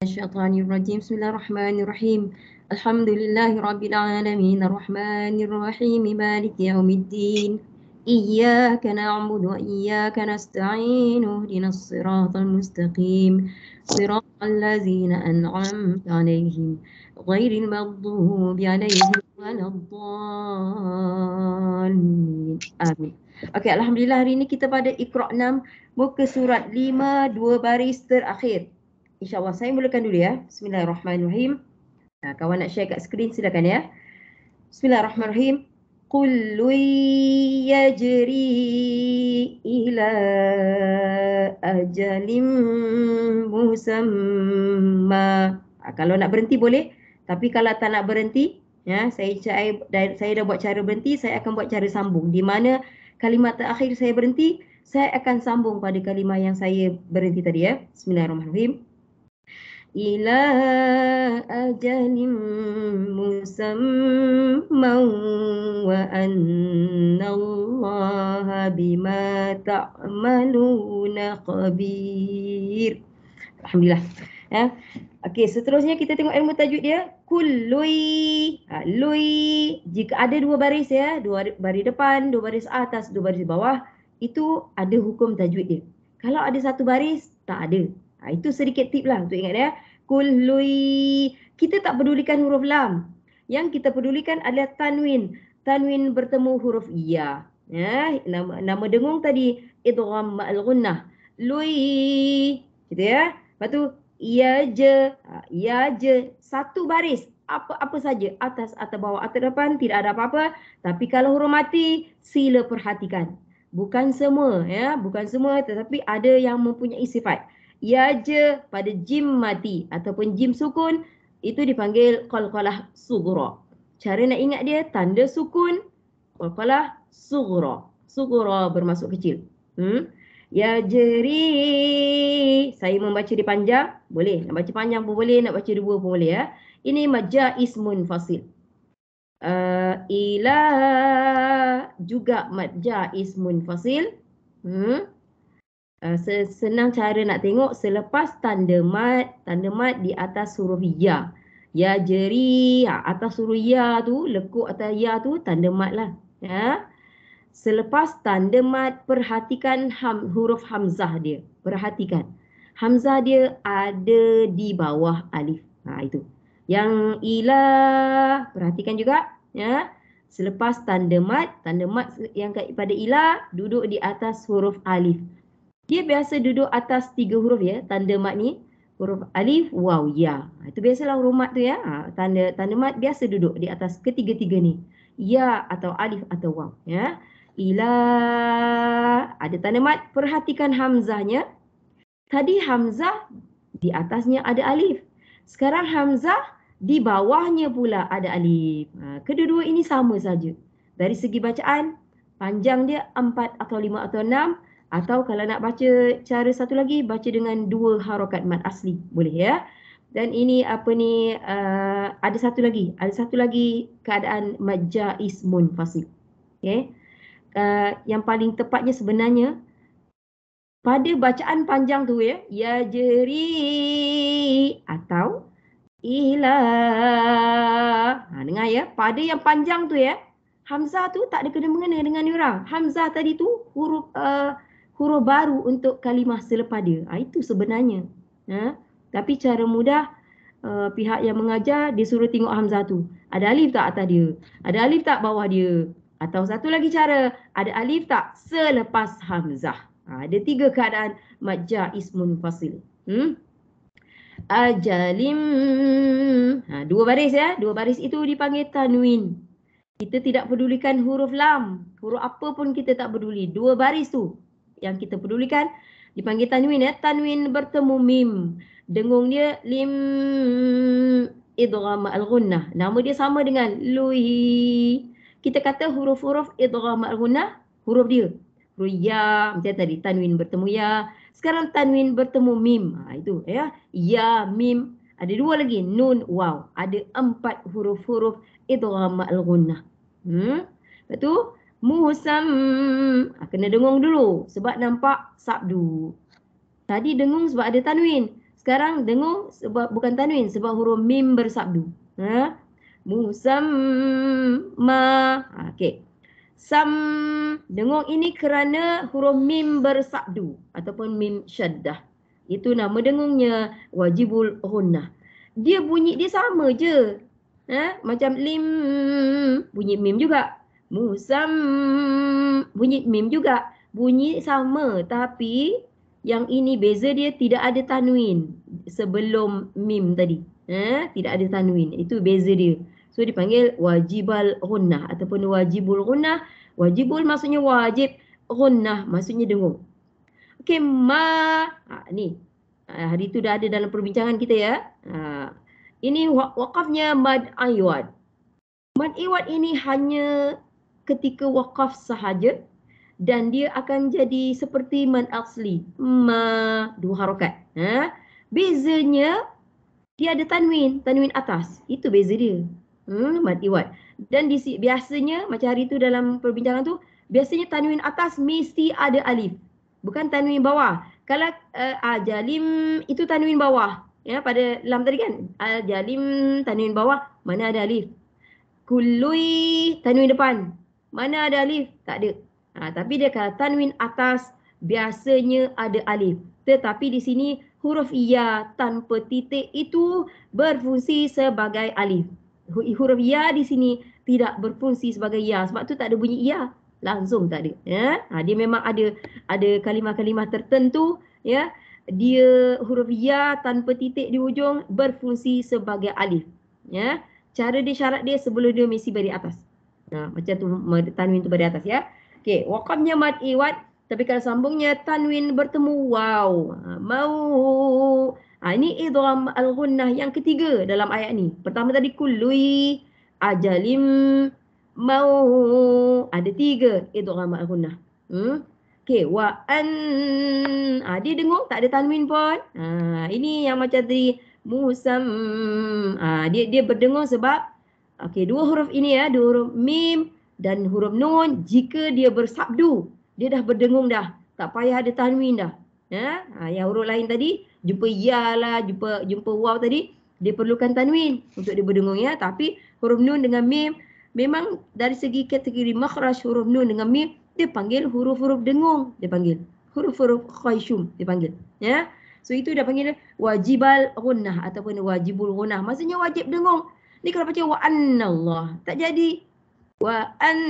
الشيطان الرجيم بسم الله الرحمن الرحيم الحمد لله رب العالمين الرحمن الرحيم مالك يوم الدين إياك نعبد وإياك نستعين اهدنا الصراط المستقيم صراط الذين أنعمت عليهم غير المغضوب عليهم ولا الضالين آمين. Okey, Alhamdulillah hari ini kita pada Iqra' 6 muka surat 5 2 baris terakhir. InsyaAllah saya mulakan dulu ya. Bismillahirrahmanirrahim. Kawan nak share kat skrin silakan ya. Bismillahirrahmanirrahim. Kullu yajri ila ajalim musamma. Kalau nak berhenti boleh, tapi kalau tak nak berhenti, ya, saya dah buat cara berhenti, saya akan buat cara sambung. Di mana kalimat terakhir saya berhenti, saya akan sambung pada kalimah yang saya berhenti tadi ya. Bismillahirrahmanirrahim. Ila ajalin musamman wa anna Allah bima ta'maluna khabir. Alhamdulillah. Ya. Okey, seterusnya kita tengok ilmu tajwid dia. Kullui. Lui. Jika ada dua baris ya, dua baris depan, dua baris atas, dua baris bawah, itu ada hukum tajwid dia. Kalau ada satu baris, tak ada. Itu sedikit tip lah untuk ingat ya. Kullui. Kita tak pedulikan huruf lam. Yang kita pedulikan adalah tanwin. Tanwin bertemu huruf ya. Ya, nama dengung tadi idgham ma'al gunnah. Lui. Gitu ya. Lepas tu ya je. Ya je. Satu baris. Apa saja. Atas atau bawah atau depan. Tidak ada apa-apa. Tapi kalau huruf mati, sila perhatikan. Bukan semua. Ya. Bukan semua. Tetapi ada yang mempunyai sifat. Ya je pada jim mati ataupun jim sukun itu dipanggil qalqalah sughra. Cara nak ingat dia tanda sukun qalqalah sughra. Sughra bermaksud kecil. Ya jeri. Saya membaca di panjang, boleh. Nak baca panjang pun boleh, nak baca dua pun boleh ya. Ini majja ismun fasil. Ila juga majja ismun fasil. Senang cara nak tengok selepas tanda mat di atas huruf ya. Ya jeri, atas huruf ya tu, lekuk atas ya tu tanda mat lah. Ya. Selepas tanda mat, perhatikan huruf hamzah dia. Perhatikan. Hamzah dia ada di bawah alif. Itu. Yang ilah, perhatikan juga. Ya. Selepas tanda mat yang pada ilah duduk di atas huruf alif. Dia biasa duduk atas 3 huruf ya, tanda mat ni. Huruf alif, waw, ya. Itu biasalah huruf mat tu ya. Tanda mat biasa duduk di atas ketiga-tiga ni. Ya atau alif atau waw ya. Ila ada tanda mat, perhatikan hamzahnya. Tadi hamzah di atasnya ada alif. Sekarang hamzah di bawahnya pula ada alif. Kedua-dua ini sama saja. Dari segi bacaan, panjang dia 4 atau 5 atau 6. Atau kalau nak baca cara satu lagi, baca dengan 2 harakat mat asli. Boleh ya. Dan ini ada satu lagi keadaan majja ismun fasil. Okay. Yang paling tepatnya sebenarnya pada bacaan panjang tu ya. Ya jeri atau ila. Dengar ya. Pada yang panjang tu ya. Hamzah tu tak ada kena-mengena dengan ni orang. Hamzah tadi tu huruf baru untuk kalimah selepas dia. Itu sebenarnya. Tapi cara mudah pihak yang mengajar dia suruh tengok hamzah tu. Ada alif tak atas dia? Ada alif tak bawah dia? Atau satu lagi cara, ada alif tak selepas hamzah? Ada 3 keadaan majja ismun fasil. Ajalim. 2 baris ya. 2 baris itu dipanggil tanwin. Kita tidak pedulikan huruf lam. Huruf apa pun kita tak peduli. 2 baris tu yang kita pedulikan dipanggil tanwin ya. Tanwin bertemu mim. Dengung dia lim idgham al-gunnah. Nama dia sama dengan lui. Kita kata huruf-huruf idgham al-gunnah, huruf dia. Huruf ya, macam tadi tanwin bertemu ya. Sekarang tanwin bertemu mim. Itu ya. Ya, mim. Ada 2 lagi, nun, waw. Ada 4 huruf-huruf idgham al-gunnah. Lepas tu musam. Kena dengung dulu sebab nampak sabdu. Tadi dengung sebab ada tanwin. Sekarang dengung sebab bukan tanwin, sebab huruf mim bersabdu. Musamma. Okey. Sam, dengung ini kerana huruf mim bersabdu ataupun mim syaddah. Itu nama dengungnya, wajibul ghunnah. Dia bunyi dia sama je. Macam lim, bunyi mim juga. Musam, bunyi mim juga. Bunyi sama, tapi yang ini beza dia tidak ada tanwin sebelum mim tadi. Tidak ada tanwin. Itu beza dia. So dipanggil wajibal ghunnah ataupun wajibul ghunnah. Wajibul maksudnya wajib, ghunnah maksudnya dengung. Okey, ni. Hari tu dah ada dalam perbincangan kita ya. Ini waqafnya mad iwad. Mad iwad ini hanya ketika waqaf sahaja dan dia akan jadi seperti mad asli. Dua harakat. Bezanya dia ada tanwin atas. Itu beza dia. Mad iwad. Dan biasanya macam hari tu dalam perbincangan tu, biasanya tanwin atas mesti ada alif. Bukan tanwin bawah. Kalau ajalim itu tanwin bawah. Ya, pada lam tadi kan. Ajalim tanwin bawah, mana ada alif. Kullui tanwin depan. Mana ada alif? Tak ada. Tapi dia kalau tanwin atas biasanya ada alif. Tetapi di sini huruf ya tanpa titik itu berfungsi sebagai alif. Huruf ya di sini tidak berfungsi sebagai ya, sebab tu tak ada bunyi ya, langsung tak ada. Dia memang ada kalimah-kalimah tertentu ya, dia huruf ya tanpa titik di hujung berfungsi sebagai alif. Ya, cara dia, syarat dia sebelum dia mesti beri atas. Macam tu tanwin tu beri atas ya. Okey, waqafnya mad iwad, tapi kalau sambungnya tanwin bertemu waw. Mau. Ini idgham al-ghunnah yang ketiga dalam ayat ni. Pertama tadi kullui, ajalim, mau. Ada tiga idgham al-ghunnah. Okey, wa an. Dia dengung tak ada tanwin pun. Ini yang macam tadi musam. Dia berdengung sebab dua huruf ini ya, dua huruf mim dan huruf nun, jika dia bersabdu, dia dah berdengung dah. Tak payah ada tanwin dah. Yang huruf lain tadi, jumpa ya lah, jumpa waw tadi, dia perlukan tanwin untuk dia berdengung ya. Tapi huruf nun dengan mim, memang dari segi kategori makhraj huruf nun dengan mim, dia panggil huruf-huruf dengung. Dia panggil huruf-huruf khayshum, dia panggil. Ya. So itu dah panggil wajibal ghunnah ataupun wajibul ghunnah. Maksudnya wajib dengung. Ni kalau baca wa annallah, tak jadi. Wa an,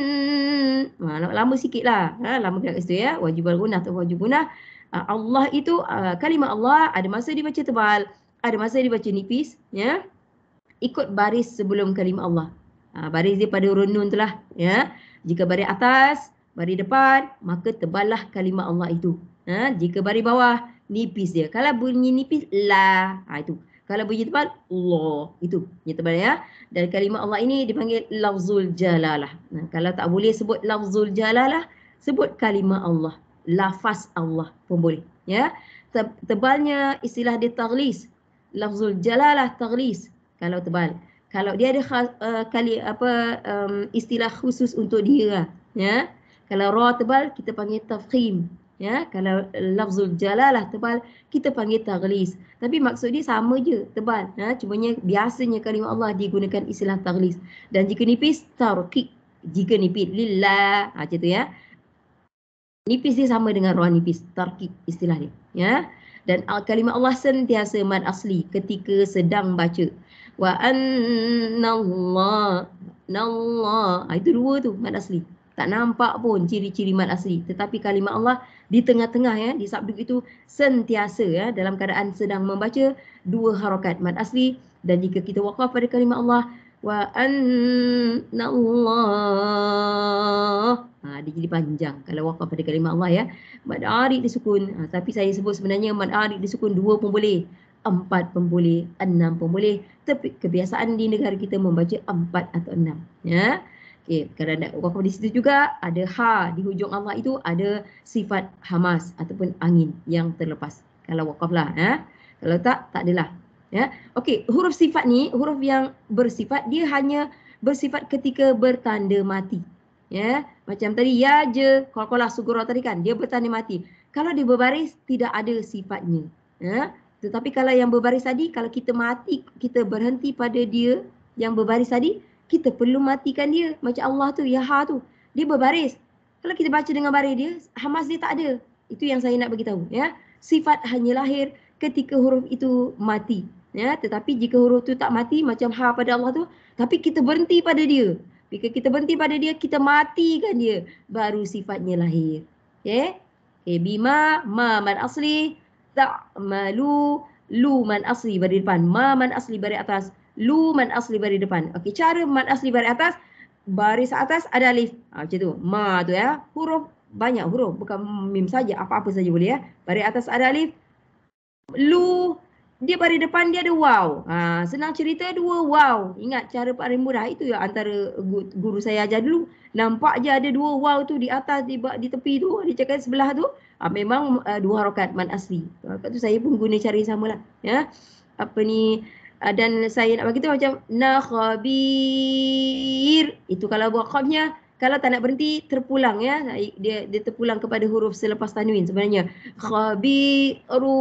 lama sikit lah. Lama kat situ ya. Wajibal ghunnah atau wajib ghunnah. Allah itu, kalimah Allah ada masa dibaca tebal, ada masa dibaca nipis. Ya. Ikut baris sebelum kalimah Allah. Baris dia pada huruf nun tu lah. Ya. Jika baris atas, baris depan, maka teballah kalimah Allah itu. Jika baris bawah, nipis dia. Kalau bunyi nipis, la. Itu. Kalau bunyi tebal, Allah. Itu bunyi tebal ya. Dan kalimah Allah ini dipanggil lafzul jalalah. Kalau tak boleh sebut lafzul jalalah, sebut kalimah Allah. Lafaz Allah pun boleh. Ya. Tebalnya istilah dia taghlis. Lafzul jalalah taghlis. Kalau tebal. Kalau dia ada istilah khusus untuk dia. Ya. Kalau ra tebal, kita panggil tafkhim. Ya, kalau lafzul jalalah tebal, kita panggil taghlis. Tapi maksud dia sama je, tebal. Cumanya biasanya kalimah Allah digunakan istilah taghlis. Dan jika nipis, tarqiq. Jika nipis, lillah. Macam tu ya. Nipis dia sama dengan ra nipis, tarqiq istilah dia. Ya. Dan kalimah Allah sentiasa mad asli ketika sedang baca. Wa annallah. Nallah. Itu dua tu mad asli. Tak nampak pun ciri-ciri mad asli. Tetapi kalimah Allah di tengah-tengah ya, di sabdu itu sentiasa ya, dalam keadaan sedang membaca dua harakat mad asli. Dan jika kita waqaf pada kalimah Allah, wa annallah, dia jadi panjang kalau waqaf pada kalimah Allah ya. Mad arid disukun. Tapi saya sebut sebenarnya mad arid disukun 2 pun boleh, 4 pun boleh, 6 pun boleh. Tapi kebiasaan di negara kita membaca 4 atau 6 ya. Okey, kerana waqaf di situ juga ada ha di hujung Allah itu ada sifat hamas ataupun angin yang terlepas. Kalau waqaf lah ya. Kalau tak adalah. Ya. Okey, huruf sifat ni, huruf yang bersifat, dia hanya bersifat ketika bertanda mati. Ya, macam tadi ya je, qalqalah sugura tadi kan, dia bertanda mati. Kalau dia berbaris tidak ada sifatnya. Ya. Tetapi kalau yang berbaris tadi, kalau kita mati, kita berhenti pada dia yang berbaris tadi, kita perlu matikan dia. Macam Allah tu, ya ha tu. Dia berbaris. Kalau kita baca dengan baris dia, hamas dia tak ada. Itu yang saya nak bagi tahu, ya. Sifat hanya lahir ketika huruf itu mati. Ya, tetapi jika huruf tu tak mati macam ha pada Allah tu, tapi kita berhenti pada dia. Jika kita berhenti pada dia, kita matikan dia, baru sifatnya lahir. Okey? Okay, bima, ma man asli, ta'malu, lu man asli baris depan, ma man asli baris atas, lu man asli baris depan. Okey, cara man asli baris atas ada alif. Macam tu. Ma tu ya. Huruf banyak huruf, bukan mim saja, apa-apa saja boleh ya. Baris atas ada alif. Lu dia baris depan dia ada waw. Senang cerita dua waw. Ingat cara paling mudah itu ya, antara guru saya ajar dulu. Nampak je ada dua waw tu di atas, di tepi tu, di cakap sebelah tu. Memang dua harakat man asli. Harakat tu saya pun guna cara yang samalah. Ya. Apa ni, dan saya nak bagi tahu macam na khabir. Itu kalau buat qafnya, kalau tak nak berhenti terpulang ya. Dia terpulang kepada huruf selepas tanwin sebenarnya. Khabiru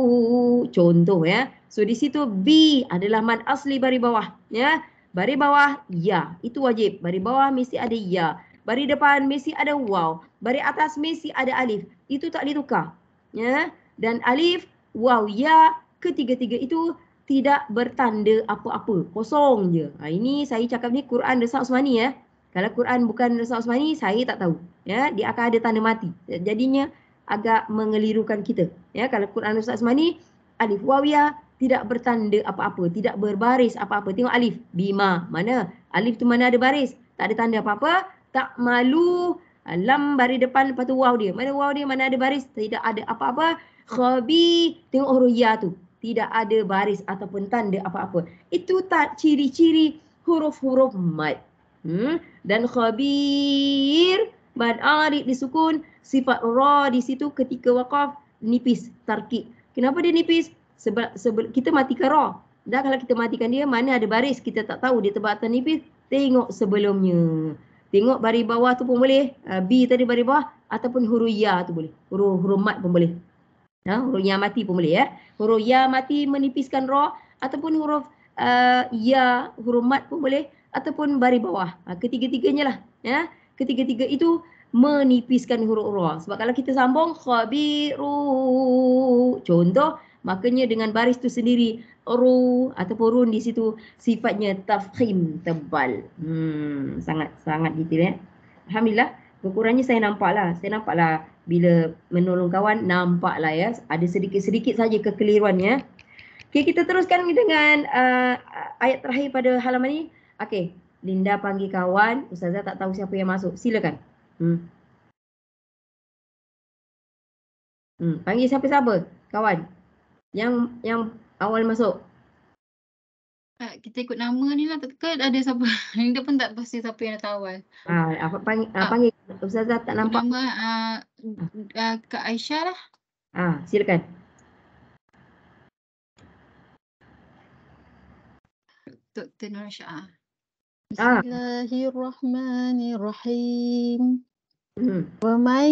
contoh ya. So di situ B adalah mad asli baris bawah ya. Baris bawah ya, itu wajib. Baris bawah mesti ada ya. Baris depan mesti ada waw. Baris atas mesti ada alif. Itu tak ditukar. Ya. Dan alif, waw, ya, ketiga-tiga itu tidak bertanda apa-apa. Kosong je. Ini saya cakap ni Quran Resah Osmani ya. Kalau Quran bukan Resah Osmani, saya tak tahu. Ya, dia akan ada tanda mati. Jadinya agak mengelirukan kita. Ya, kalau Quran Resah Osmani, alif waw ya tidak bertanda apa-apa, tidak berbaris apa-apa. Tengok alif, bima. Mana? Alif tu mana ada baris? Tak ada tanda apa-apa. Tak malu, lam baris depan, lepas tu waw dia. Mana waw dia? Mana ada baris? Tidak ada apa-apa. Khabi, tengok huruf ya tu. Tidak ada baris ataupun tanda apa-apa. Itu tak ciri-ciri huruf-huruf mad. Dan khabir, mad arid disukun, sifat ra di situ ketika waqaf nipis, tarkib. Kenapa dia nipis? Sebab kita matikan ra. Dan kalau kita matikan dia, mana ada baris, kita tak tahu dia tebak atau nipis, tengok sebelumnya. Tengok baris bawah tu pun boleh. B tadi baris bawah, ataupun huruf ya tu boleh. Huruf mad pun boleh. Huruf ya mati pun boleh ya. Huruf ya mati menipiskan ra, ataupun huruf ya, huruf mad pun boleh, ataupun baris bawah. Ketiga-tiganya lah. Ya. Ketiga-tiga itu menipiskan huruf ra. Sebab kalau kita sambung khabiru, contoh, makanya dengan baris tu sendiri, ru ataupun run di situ sifatnya tafkhim, tebal. Sangat-sangat detail ya. Alhamdulillah, kekurangannya saya nampaklah. Bila menolong kawan, nampaklah ya. Ada sedikit-sedikit saja kekeliruannya. Okey, kita teruskan dengan ayat terakhir pada halaman ini. Okey, Linda panggil kawan. Ustazah tak tahu siapa yang masuk. Silakan. Panggil siapa-siapa? Kawan. Yang awal masuk. Kita ikut nama ni lah. Tak ada siapa. Linda pun tak pasti siapa yang datang awal. Panggil. Ustazah tak nampak. Nama Kak Aisyah lah. Silakan. Dr. Nur Syah. Bismillahirrahmanirrahim. Wa man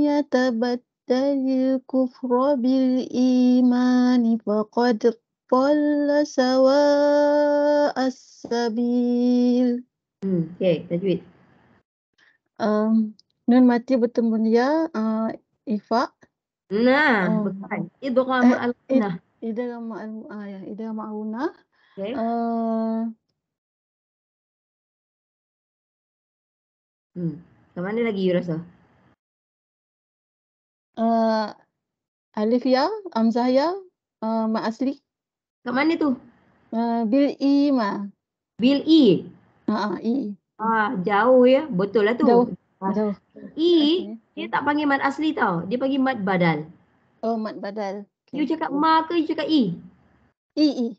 yatabaddalil kufra bil imani faqad dhalla sawa'as sabil. Okey, tajwid. Nun mati bertemu dia ifa. Bukan. Idgham al-gunah. Idgham al-gunah. Okey. Ke mana lagi you rasa? Alif ya, hamzah ya, ma asli. Kat mana tu? Bil i ma. Bil i. I. Jauh ya. Betul lah tu. Jauh. I, dia tak panggil mad asli tau. Dia panggil mad badal. Oh, mad badal. Okay. You cakap ma ke you cakap i? I.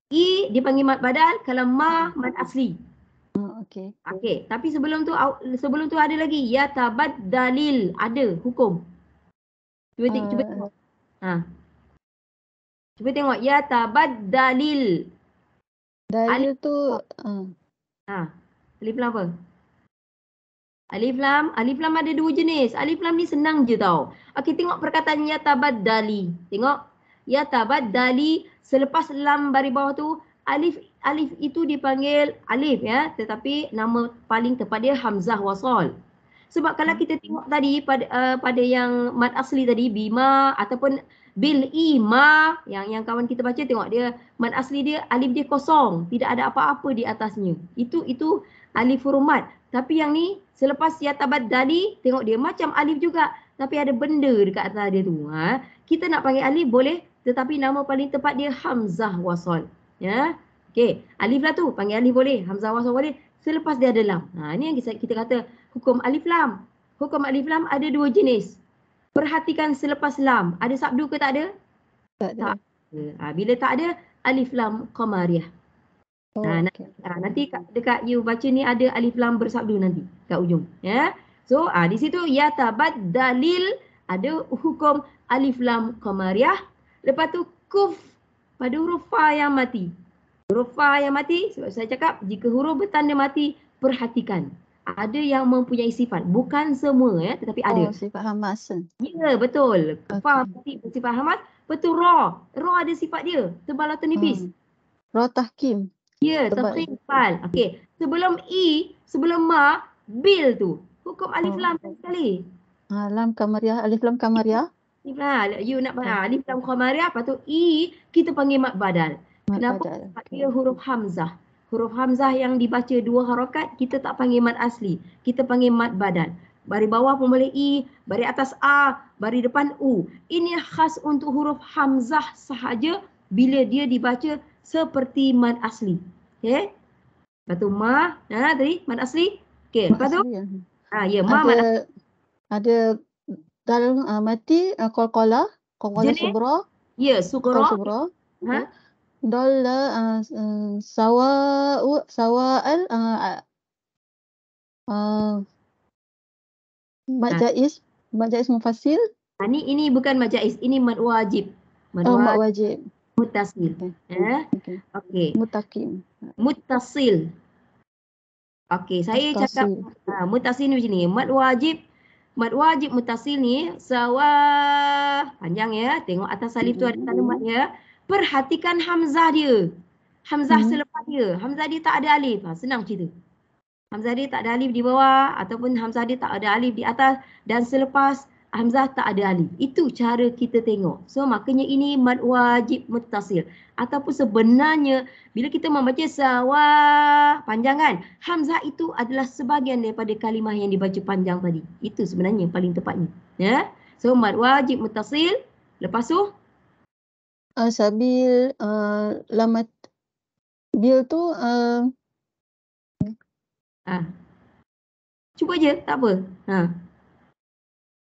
I dia panggil mad badal, kalau ma mad asli. Okey. Okey, tapi sebelum tu ada lagi ya tabaddalil, ada hukum. Cuba tengok. Cuba tengok ya tabaddalil. Dalil tu alif lam apa? Alif lam ada dua jenis. Alif lam ni senang je tau. Okey, tengok perkataan ya tabaddali. Tengok Yatabaddali, selepas lam baris bawah tu alif itu dipanggil alif ya, tetapi nama paling tepat dia hamzah wasal. Sebab kalau kita tengok tadi pada yang mad asli tadi bima ataupun bil ima yang kawan kita baca, tengok dia mad asli dia alif dia kosong, tidak ada apa-apa di atasnya. Itu alif huruf mad. Tapi yang ni selepas yatabaddali, tengok dia macam alif juga tapi ada benda dekat atas dia tu. Kita nak panggil alif boleh, tetapi nama paling tepat dia hamzah wasal. Ya. Okey, alif lah tu panggil alif boleh, hamzah wasal boleh. Selepas dia ada lam. Ni yang kita kata hukum alif lam. Hukum alif lam ada dua jenis. Perhatikan selepas lam, ada sabdu ke tak ada? Tak ada. Bila tak ada, alif lam qamariyah. Nanti dekat you baca ni ada alif lam bersabdu nanti kat ujung. Ya. So di situ yatabaddalil ada hukum alif lam qamariyah. Lepas tu kuf pada huruf fa yang mati. Huruf fa yang mati, sebab saya cakap jika huruf bertanda mati, perhatikan. Ada yang mempunyai sifat, bukan semua ya, tetapi ada. Sifat hamas. Ya, betul. Fa mati bersifat hamas. Betul ra. Ra ada sifat dia, tebal atau nipis. Ra tahkim. Ya, tebal. Okey. Sebelum ma, bil tu. Hukum alif lam sekali. Lam qamariyah, alif lam qamariyah. You nak alif lam qamariyah, lepas tu kita panggil mad badal. Kenapa? Sebab dia huruf hamzah. Huruf hamzah yang dibaca dua harakat, kita tak panggil mad asli. Kita panggil mad badal. Baris bawah pun boleh baris atas a, baris depan u. Ini khas untuk huruf hamzah sahaja bila dia dibaca seperti mad asli. Okey? Lepas tu ma, tadi mad asli. Okey, lepas tu ma mad asli. Ada dal mati qalqalah sughra. Ya, sughra. Dal sawa'al mad jaiz mufassil. Ini bukan mad jaiz, ini mad wajib. Mad wajib. Muttasil. Okey. Muttasil. Okey, saya cakap muttasil ni macam ni. Mad wajib muttasil ni panjang ya. Tengok atas alif tu ada tanda mad ya. Perhatikan hamzah dia. Hamzah selepas dia. Hamzah dia tak ada alif. Senang cerita. Hamzah dia tak ada alif di bawah ataupun hamzah dia tak ada alif di atas dan selepas hamzah tak ada alif. Itu cara kita tengok. So makanya ini mad wajib muttasil. Ataupun sebenarnya bila kita membaca panjang kan, hamzah itu adalah sebahagian daripada kalimah yang dibaca panjang tadi. Itu sebenarnya yang paling tepatnya. Ya. So mad wajib muttasil. Lepas tu sabil lamat bil tu cuba je, tak apa.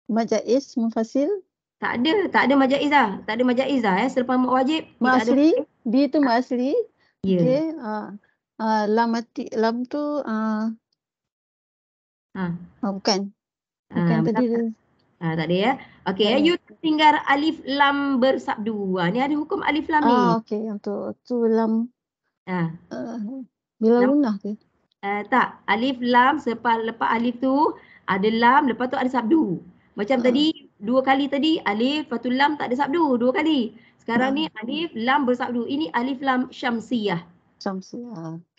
Mad jaiz mufassil. Tak ada mad jaiz dah. Tak ada mad jaiz dah selepas mad wajib. Mad asli, bi tu mad asli. Ya. Okey. Lam tu bukan. Bukan tadi. Tak ada ya. Okey, you tinggal alif lam bersabdu. Ni ada hukum alif lam ni. Okey, yang tu lam. Bila lunah ke? Tak, alif lam lepas alif tu ada lam, lepas tu ada sabdu. Macam tadi, 2 kali tadi alif, lepas tu lam tak ada sabdu 2 kali. Sekarang ni alif lam bersabdu. Ini alif lam syamsiyah.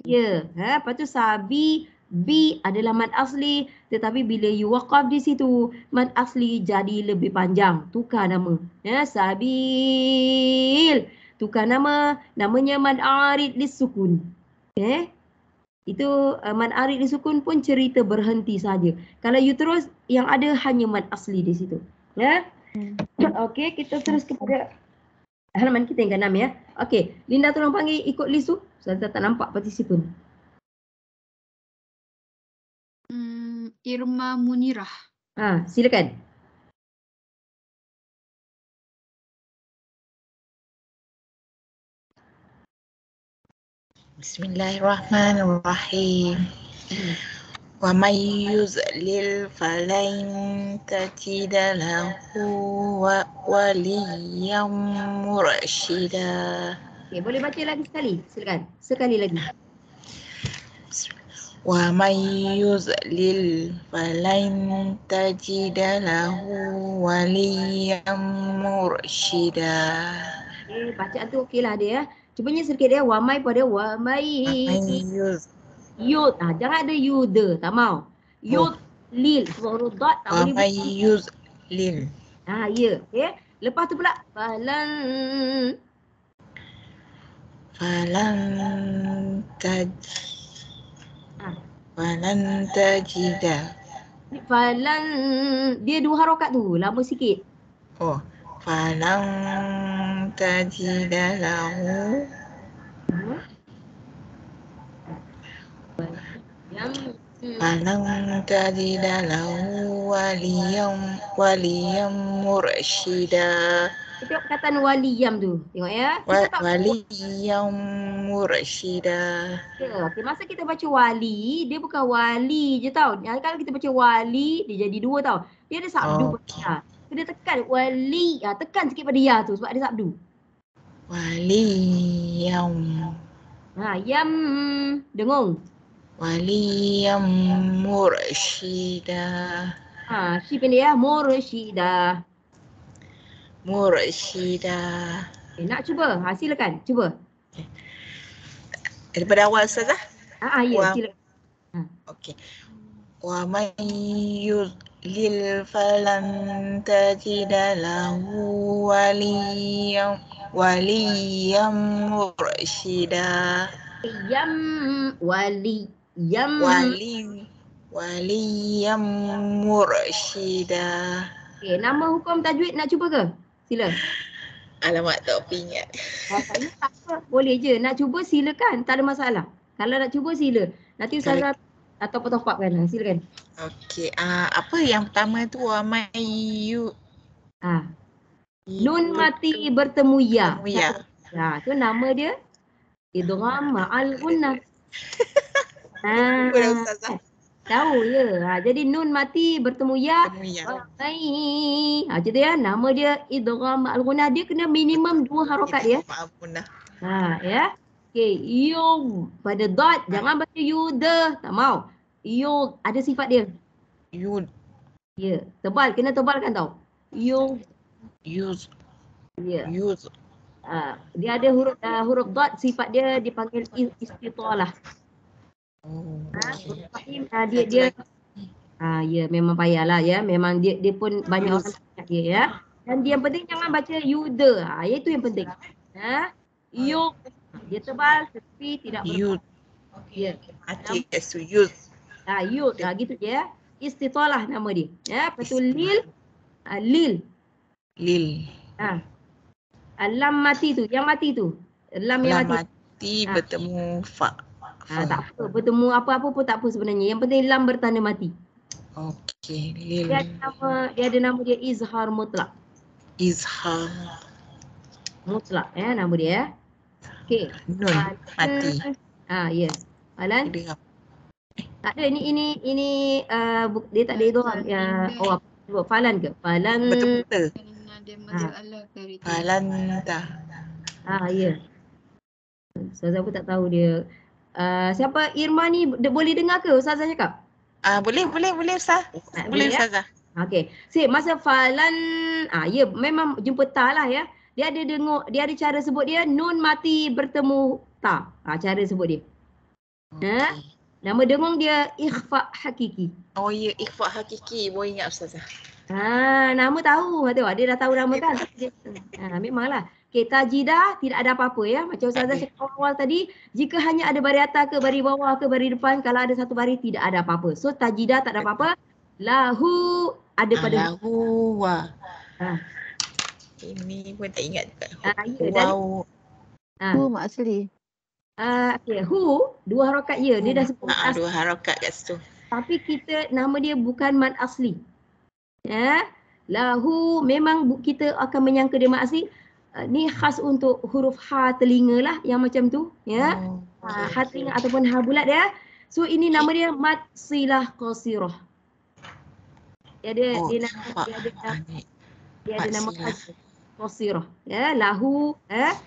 Ya, lepas tu sabi bi adalah mad asli, tetapi bila you waqaf di situ, mad asli jadi lebih panjang. Tukar nama. Ya, sabil. Tukar nama, namanya mad arid lisukun. Okey. Itu mad arid lisukun pun cerita berhenti saja. Kalau you terus, yang ada hanya mad asli di situ. Ya. Okey, kita terus kepada halaman kita yang ke-6 ya. Okey, Linda tolong panggil ikut list tu. Saya tak nampak partisipan. Irma Munirah. Silakan. Bismillahirrahmanirrahim. Wa may yuzlil falan tajida lahu waliyan mursyida. Okey, boleh baca lagi sekali. Silakan. Sekali lagi. Wa may yuzlil falan tajida lahu waliyan mursyida. bacaan tu okeylah dia ya. Cubanya sedikit dia wamai pada wamai. Wamayuz. Yud. Jangan ada yuda, tak mau. Yud lil sebab huruf dot tak boleh. Wamayuz lil. Ya. Okey. Lepas tu pula falan Falan tajida. falan dia 2 harakat tu, lama sikit. Oh, falan tajida lahu. Yang Falan tajida lahu waliyam mursyida. kita tengok perkataan waliyam tu. Tengok ya. Kita tak Waliyam mursyida. okey, masa kita baca wali, dia bukan wali je tau. Kalau kita baca wali, dia jadi 2 tau. Dia ada sabdu. Okey. Kita tekan wali, tekan sikit pada ya tu sebab ada sabdu. Waliyam. Yam dengung. Waliyam mursyida. Shi pendek ya, mursyida. Mursyida. Nak cuba? Silakan, cuba. Daripada awal Ustazah? Ya, silakan. Okey. Wa may yudlil falan tajida lahu waliyam mursyida. Waliyam mursyida. Okey, nama hukum tajwid nak cuba ke? Sila. Alamak, tak ingat. Tak apa, boleh je. Nak cuba silakan, tak ada masalah. Kalau nak cuba sila. Nanti Ustazah atau top-upkan lah. Silakan. Okey, apa yang pertama tu wa may nun mati bertemu ya. Ya. Tu nama dia idgham ma'al gunnah. Tahu ya. Jadi nun mati bertemu ya. Macam tu ya. Nama dia idgham ma'al gunnah. Dia kena minimum 2 harakat dia. Ya. Okey, yud pada dot jangan baca yuda, tak mau. Yud ada sifat dia. Yud. Ya, tebal, kena tebalkan tau. Yud. Ya. Yud. Dia ada huruf dot, sifat dia dipanggil istitalah. Dia ya memang payahlah ya. Memang dia pun banyak orang cakap dia ya. Dan dia yang penting jangan baca yuda. Itu yang penting. Yud. Dia tebal tapi tidak Yud. Ya. Mati su yud. Yud. Gitu je ya. Istitalah nama dia. Ya, lepas tu lil. Lil. Lam mati tu, yang mati tu. Lam yang mati bertemu fa. Tak apa, bertemu apa-apa pun tak apa sebenarnya. Yang penting lam bertanda mati. Okey, lil. Dia ada nama dia izhar mutlak. Izhar Mutlak nama dia ya. Okey. Nun mati. Ya. Falan. Tak ada ini dia tak ada idgham ya. Buat falan ke? Falan. Betul-betul. Dia masalah dari tu. Falan dah. Ya. Ustazah pun tak tahu dia. Siapa Irma ni boleh dengar ke Ustazah cakap? Boleh Ustaz. Boleh Ustazah. Okey. Masa falan ya memang jumpa ta lah ya. Dia ada cara sebut dia nun mati bertemu ta. Cara sebut dia. Nama dengung dia ikhfa hakiki. Oh ya, ikhfa hakiki. Boleh ingat Ustazah. Nama tahu. Dia dah tahu nama kan. Memanglah. Okey, tajidah tidak ada apa-apa ya. Macam Ustazah cakap awal tadi, jika hanya ada baris atas ke baris bawah ke baris depan, kalau ada satu baris tidak ada apa-apa. So tajidah tak ada apa-apa. Lahu ada pada lahu wa. Ini pun tak ingat juga. Hu mak asli. Okey, hu 2 harakat ya. Dia dah sebut 2 harakat kat situ. Tapi nama dia bukan mad asli. Ya. Lahu memang kita akan menyangka dia mad asli. Ni khas untuk huruf ha telinga lah yang macam tu ya. Ha telinga ataupun ha bulat dia. So ini nama dia mad silah qasirah. Dia ada nama khas qasirah ya. Lahu lepas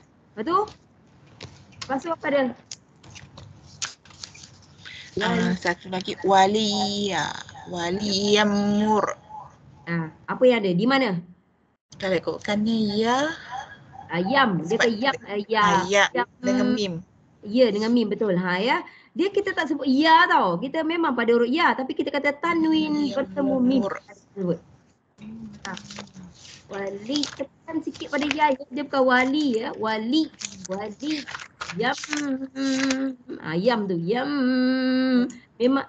tu apa dia? Satu lagi waliyam mur. Apa yang ada? Di mana? Kalau ikutkannya ya. Ayam. Dia Sebab ke yam. ayak Yam. dengan mim. Ya, dengan mim betul. Ha ya. Dia kita tak sebut ya tau. Kita memang pada huruf ya tapi kita kata tanwin Ya, bertemu mim. mur. Sebut. Wali tekan sikit pada ya. Dia bukan wali ya. Wali. Yam. Ayam tu. Yam.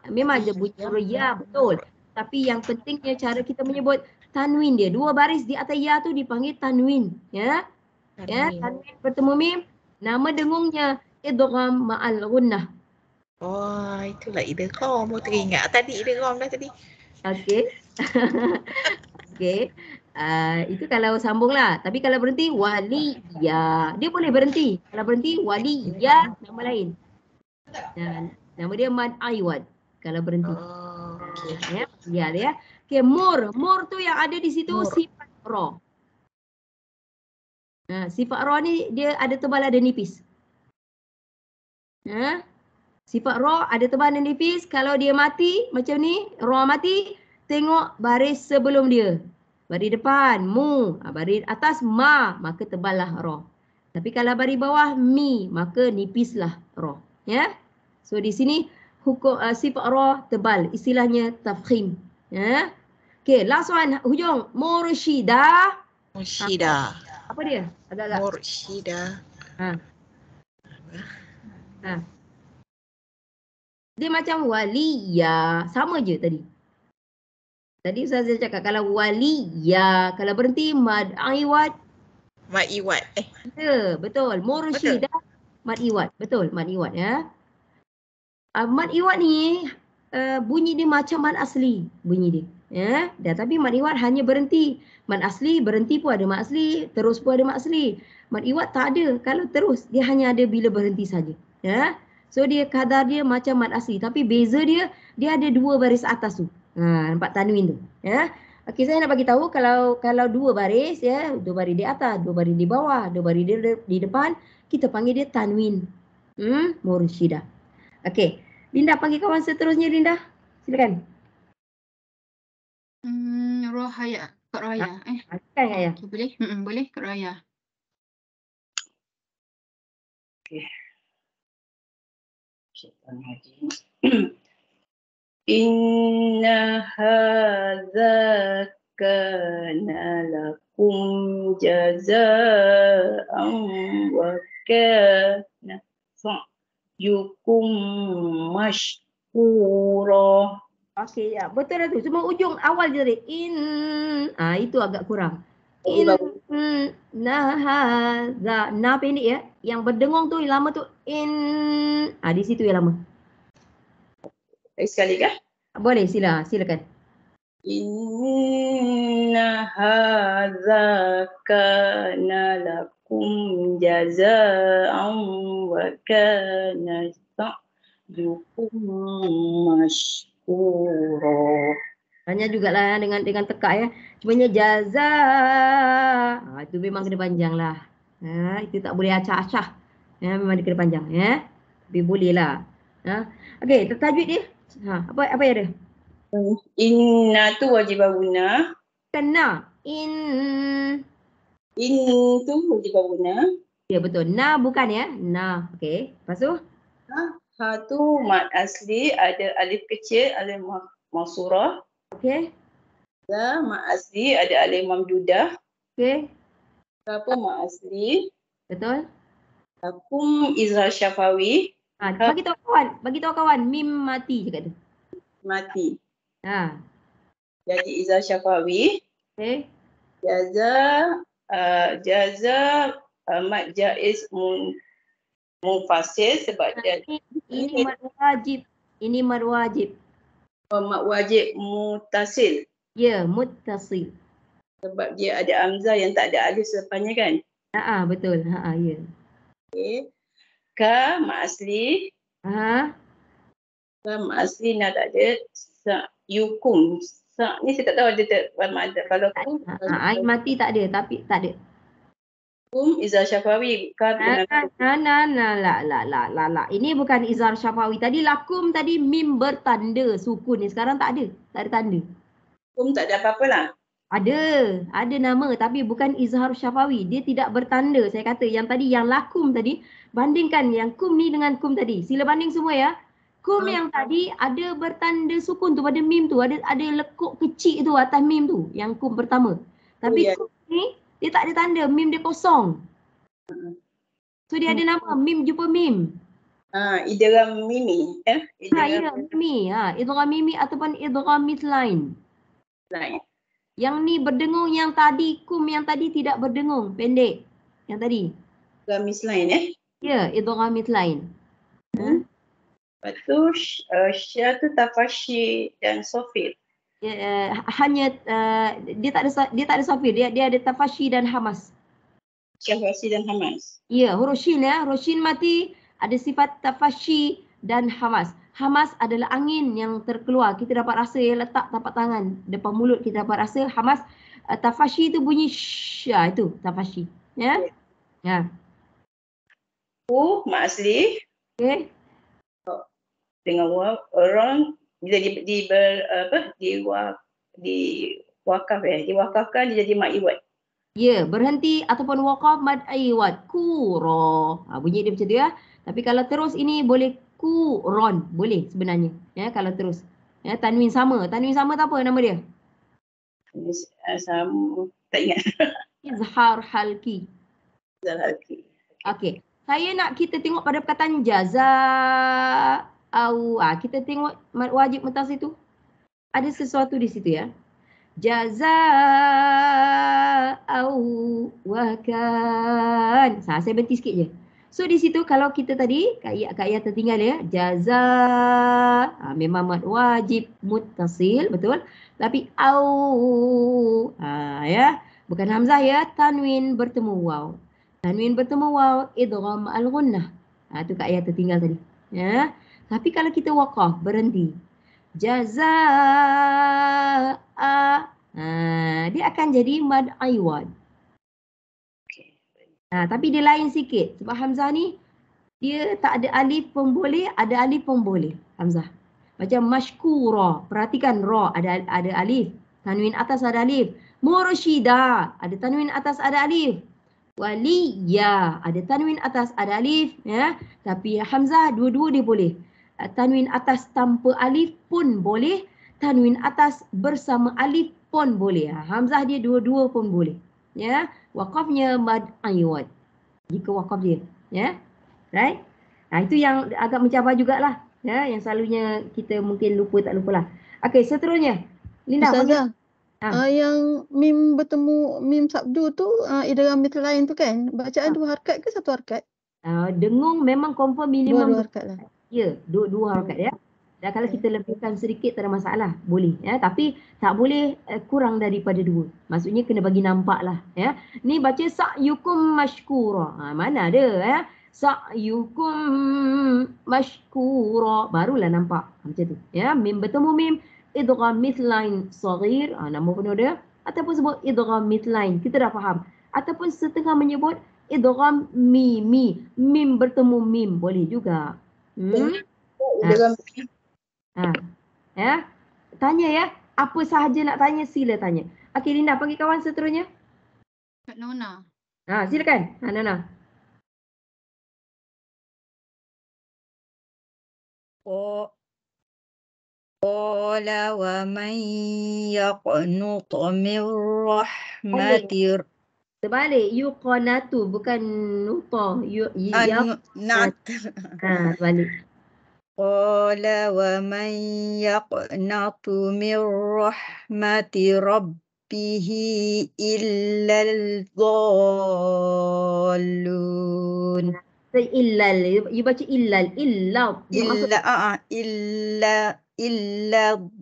Memang dia bunyi huruf ya betul. Tapi yang pentingnya cara kita menyebut tanwin dia. Dua baris di atas ya tu dipanggil tanwin. Ya. Ya, tanwin bertemu mim. Nama dengungnya idgham ma'al gunnah. Oh, itulah idgham. Baru teringat tadi idgham dah tadi. Okey. Okey. Itu kalau sambung lah. Tapi kalau berhenti wali ya. Dia boleh berhenti. Kalau berhenti wali ya nama lain. Dan nama dia mad aiwad kalau berhenti. Oh, okey. Ya dia. Okey, mur. Mur tu yang ada di situ Mur. sifat ra. Sifat ra ni dia ada tebal ada nipis. Sifat ra ada tebal dan nipis. Kalau dia mati macam ni, ra mati, tengok baris sebelum dia. Baris depan mu, baris atas ma, maka teballah ra. Tapi kalau baris bawah mi, maka nipislah ra. Ya. So di sini hukum sifat ra tebal, istilahnya tafkhim. Ya. Okey, last one hujung mursyida. Mursyida. Apa dia? Agak-agak. Mursyida. Dia macam waliya, sama je tadi. Tadi Ustazah cakap kalau waliya, kalau berhenti mad aiwad. Mad iwad. Ya, betul. Mursyida mad iwad. Betul, mad iwad ya. Mad iwad ni bunyi dia macam mad asli bunyi dia. Ya, dan tapi mad iwad hanya berhenti. Mad asli berhenti pun ada mad asli, terus pun ada mad asli. Mad iwad tak ada. Kalau terus dia hanya ada bila berhenti saja. Ya. So dia kadar dia macam mad asli tapi beza dia ada dua baris atas tu. Nampak tanwin tu. Ya. Okey, saya nak bagi tahu kalau dua baris ya, dua baris di atas, dua baris di bawah, dua baris di depan, kita panggil dia tanwin. Mursyida. Okey. Linda panggil kawan seterusnya Linda. Silakan. Rohaya. Kak Rohaya. Kan ya? Okay, boleh? Boleh Kak Rohaya. Okay. Inna hadza kana lakum jazaa'an wa kana sa'yukum mashkura. Okey, ya. Betul dah tu. Cuma ujung awal je tadi. Itu agak kurang. Hadza. Na pendek ya. Yang berdengung tu yang lama tu di situ yang lama. Sekali kah? Boleh, silakan. Inna hadza kana lakum jazaa'an wa kana sa'yukum mashkura. Banyak jugalah dengan tekak ya. Cumanya jaza. Itu memang kena panjang lah. Itu tak boleh acah-acah. Memang dia kena panjang ya. Tapi boleh lah. Okey, tajwid dia. Apa yang ada? Inna tu wajibah guna. Kena. In tu wajibah guna. Ya betul. Na bukan ya. Na. Okey. Lepas tu? Ha tu mad asli, ada alif kecil, alif maqsurah. Okey. Ya, mad asli ada alif mamdudah. Okey. Apa mad asli? Betul. Lakum izhar syafawi. Bagi tahu kawan, mim mati cakap tu. Mati. Ha. Jadi izhar syafawi. Okey. Jaza mad jaiz munfasil sebab dia ini mad wajib. Ini mad wajib. Mad wajib mutasil. Ya, muttasil. Sebab dia ada hamzah yang tak ada alif selepannya kan? Betul. Ya. Okey. Ka mad asli. Ka mad asli nak tak ada yukum. Ni saya tak tahu ada kalau air mati tak ada tapi tak ada. Kum izhar syafawi. La. Ini bukan izhar syafawi. Tadi lakum tadi mim bertanda sukun ni. Sekarang tak ada. Tak ada tanda. Kum tak ada apa-apa lah. Ada nama tapi bukan izhar syafawi. Dia tidak bertanda. Saya kata yang tadi, yang lakum tadi, bandingkan yang kum ni dengan kum tadi. Sila banding semua ya. Kum yang tadi ada bertanda sukun tu pada mim tu. Ada lekuk kecil tu atas mim tu. Yang kum pertama. Tapi kum ni dia tak ada tanda. Mim dia kosong. So dia ada nama. Mim jumpa mim. Idgham mimi. Ya, mimi. Idgham mimi ataupun idgham mithlain. Lain. Yang ni berdengung, yang tadi kum yang tadi tidak berdengung, pendek. Yang tadi. Gamis lain Ya, idgham mithlain. Lepas tu Syah tu tafashi dan sofir. Hanya dia tak ada safir, dia ada tafashi dan hamas. Tafashi dan hamas. Ya, huruf shin ya. Huruf shin mati ada sifat tafashi dan hamas. Hamas adalah angin yang terkeluar. Kita dapat rasa ya, letak tapak tangan depan mulut kita dapat rasa. Hamas, tafashi tu bunyi shh, itu tafashi. Ya. Ya. Mak asli. Okey. Dengan orang bila diwakafkan dia jadi mak iwad. Ya, berhenti ataupun waqaf mad iwad. Qura. Bunyi dia macam tu ya. Tapi kalau terus ini boleh quron, boleh sebenarnya. Ya, kalau terus. Ya, tanwin sama. Tanwin sama tak apa nama dia? Sama, tak ingat. Izhar halki. Izhar halki. Okey. Saya nak kita tengok pada perkataan jaza au. Kita tengok mad wajib mutasil tu. Ada sesuatu di situ ya. Jaza au wakan. Saya berhenti sikit je. So di situ kalau kita tadi kaya tertinggal ya. Jaza memang mad wajib muttasil, betul? Tapi au ya, bukan hamzah ya, tanwin bertemu waw. Tanwin bertemu waw idgham al-ghunnah. Tu kaya tertinggal tadi. Ya. Tapi kalau kita waqaf berhenti. Jazaa dia akan jadi mad iwad. Tapi dia lain sikit sebab hamzah ni dia tak ada alif pun boleh, ada alif pun boleh hamzah. Macam mashkura, perhatikan ra ada alif, tanwin atas ada alif. Mursyida ada tanwin atas ada alif. Waliya ada tanwin atas ada alif ya. Tapi hamzah dua-dua dia boleh. Tanwin atas tanpa alif pun boleh, tanwin atas bersama alif pun boleh. Hamzah dia dua-dua pun boleh. Ya, waqafnya mad iwad. Jika waqaf dia, ya. Right? Itu yang agak mencabar jugalah, ya, yang selalunya kita mungkin tak lupalah. Okey, seterusnya. Linda, Ustazah, yang mim bertemu mim sabdu tu idgham mithlain tu kan, bacaan dua harakat ke satu harakat? Dengung memang confirm minimum dua harakat lah. Ya, dua harakat ya. Dan kalau kita lebihkan sedikit tak ada masalah, boleh ya. Tapi tak boleh kurang daripada 2. Maksudnya kena bagi nampak lah ya. Ni baca sa'yukum mashkura. Mana ada ya. Sa'yukum mashkura. Barulah nampak macam tu ya. Mim bertemu mim, idgham mithlain saghir. Nama penuh dia. Ataupun sebut idgham mithlain. Kita dah faham. Ataupun setengah menyebut idgham mimi. Mim bertemu mim. Boleh juga. Ya. Tanya ya. Apa sahaja nak tanya sila tanya. Okey Linda, panggil kawan seterusnya. Kak Nona. Silakan. Nona. Qala wa man yaqnut min rahmatir. Terbalik. Yuqanatu bukan nuta. Nat. Terbalik. Qala wa man yaqnatu min rahmati rabbihi illal dhallun. Illal, you baca illal, illa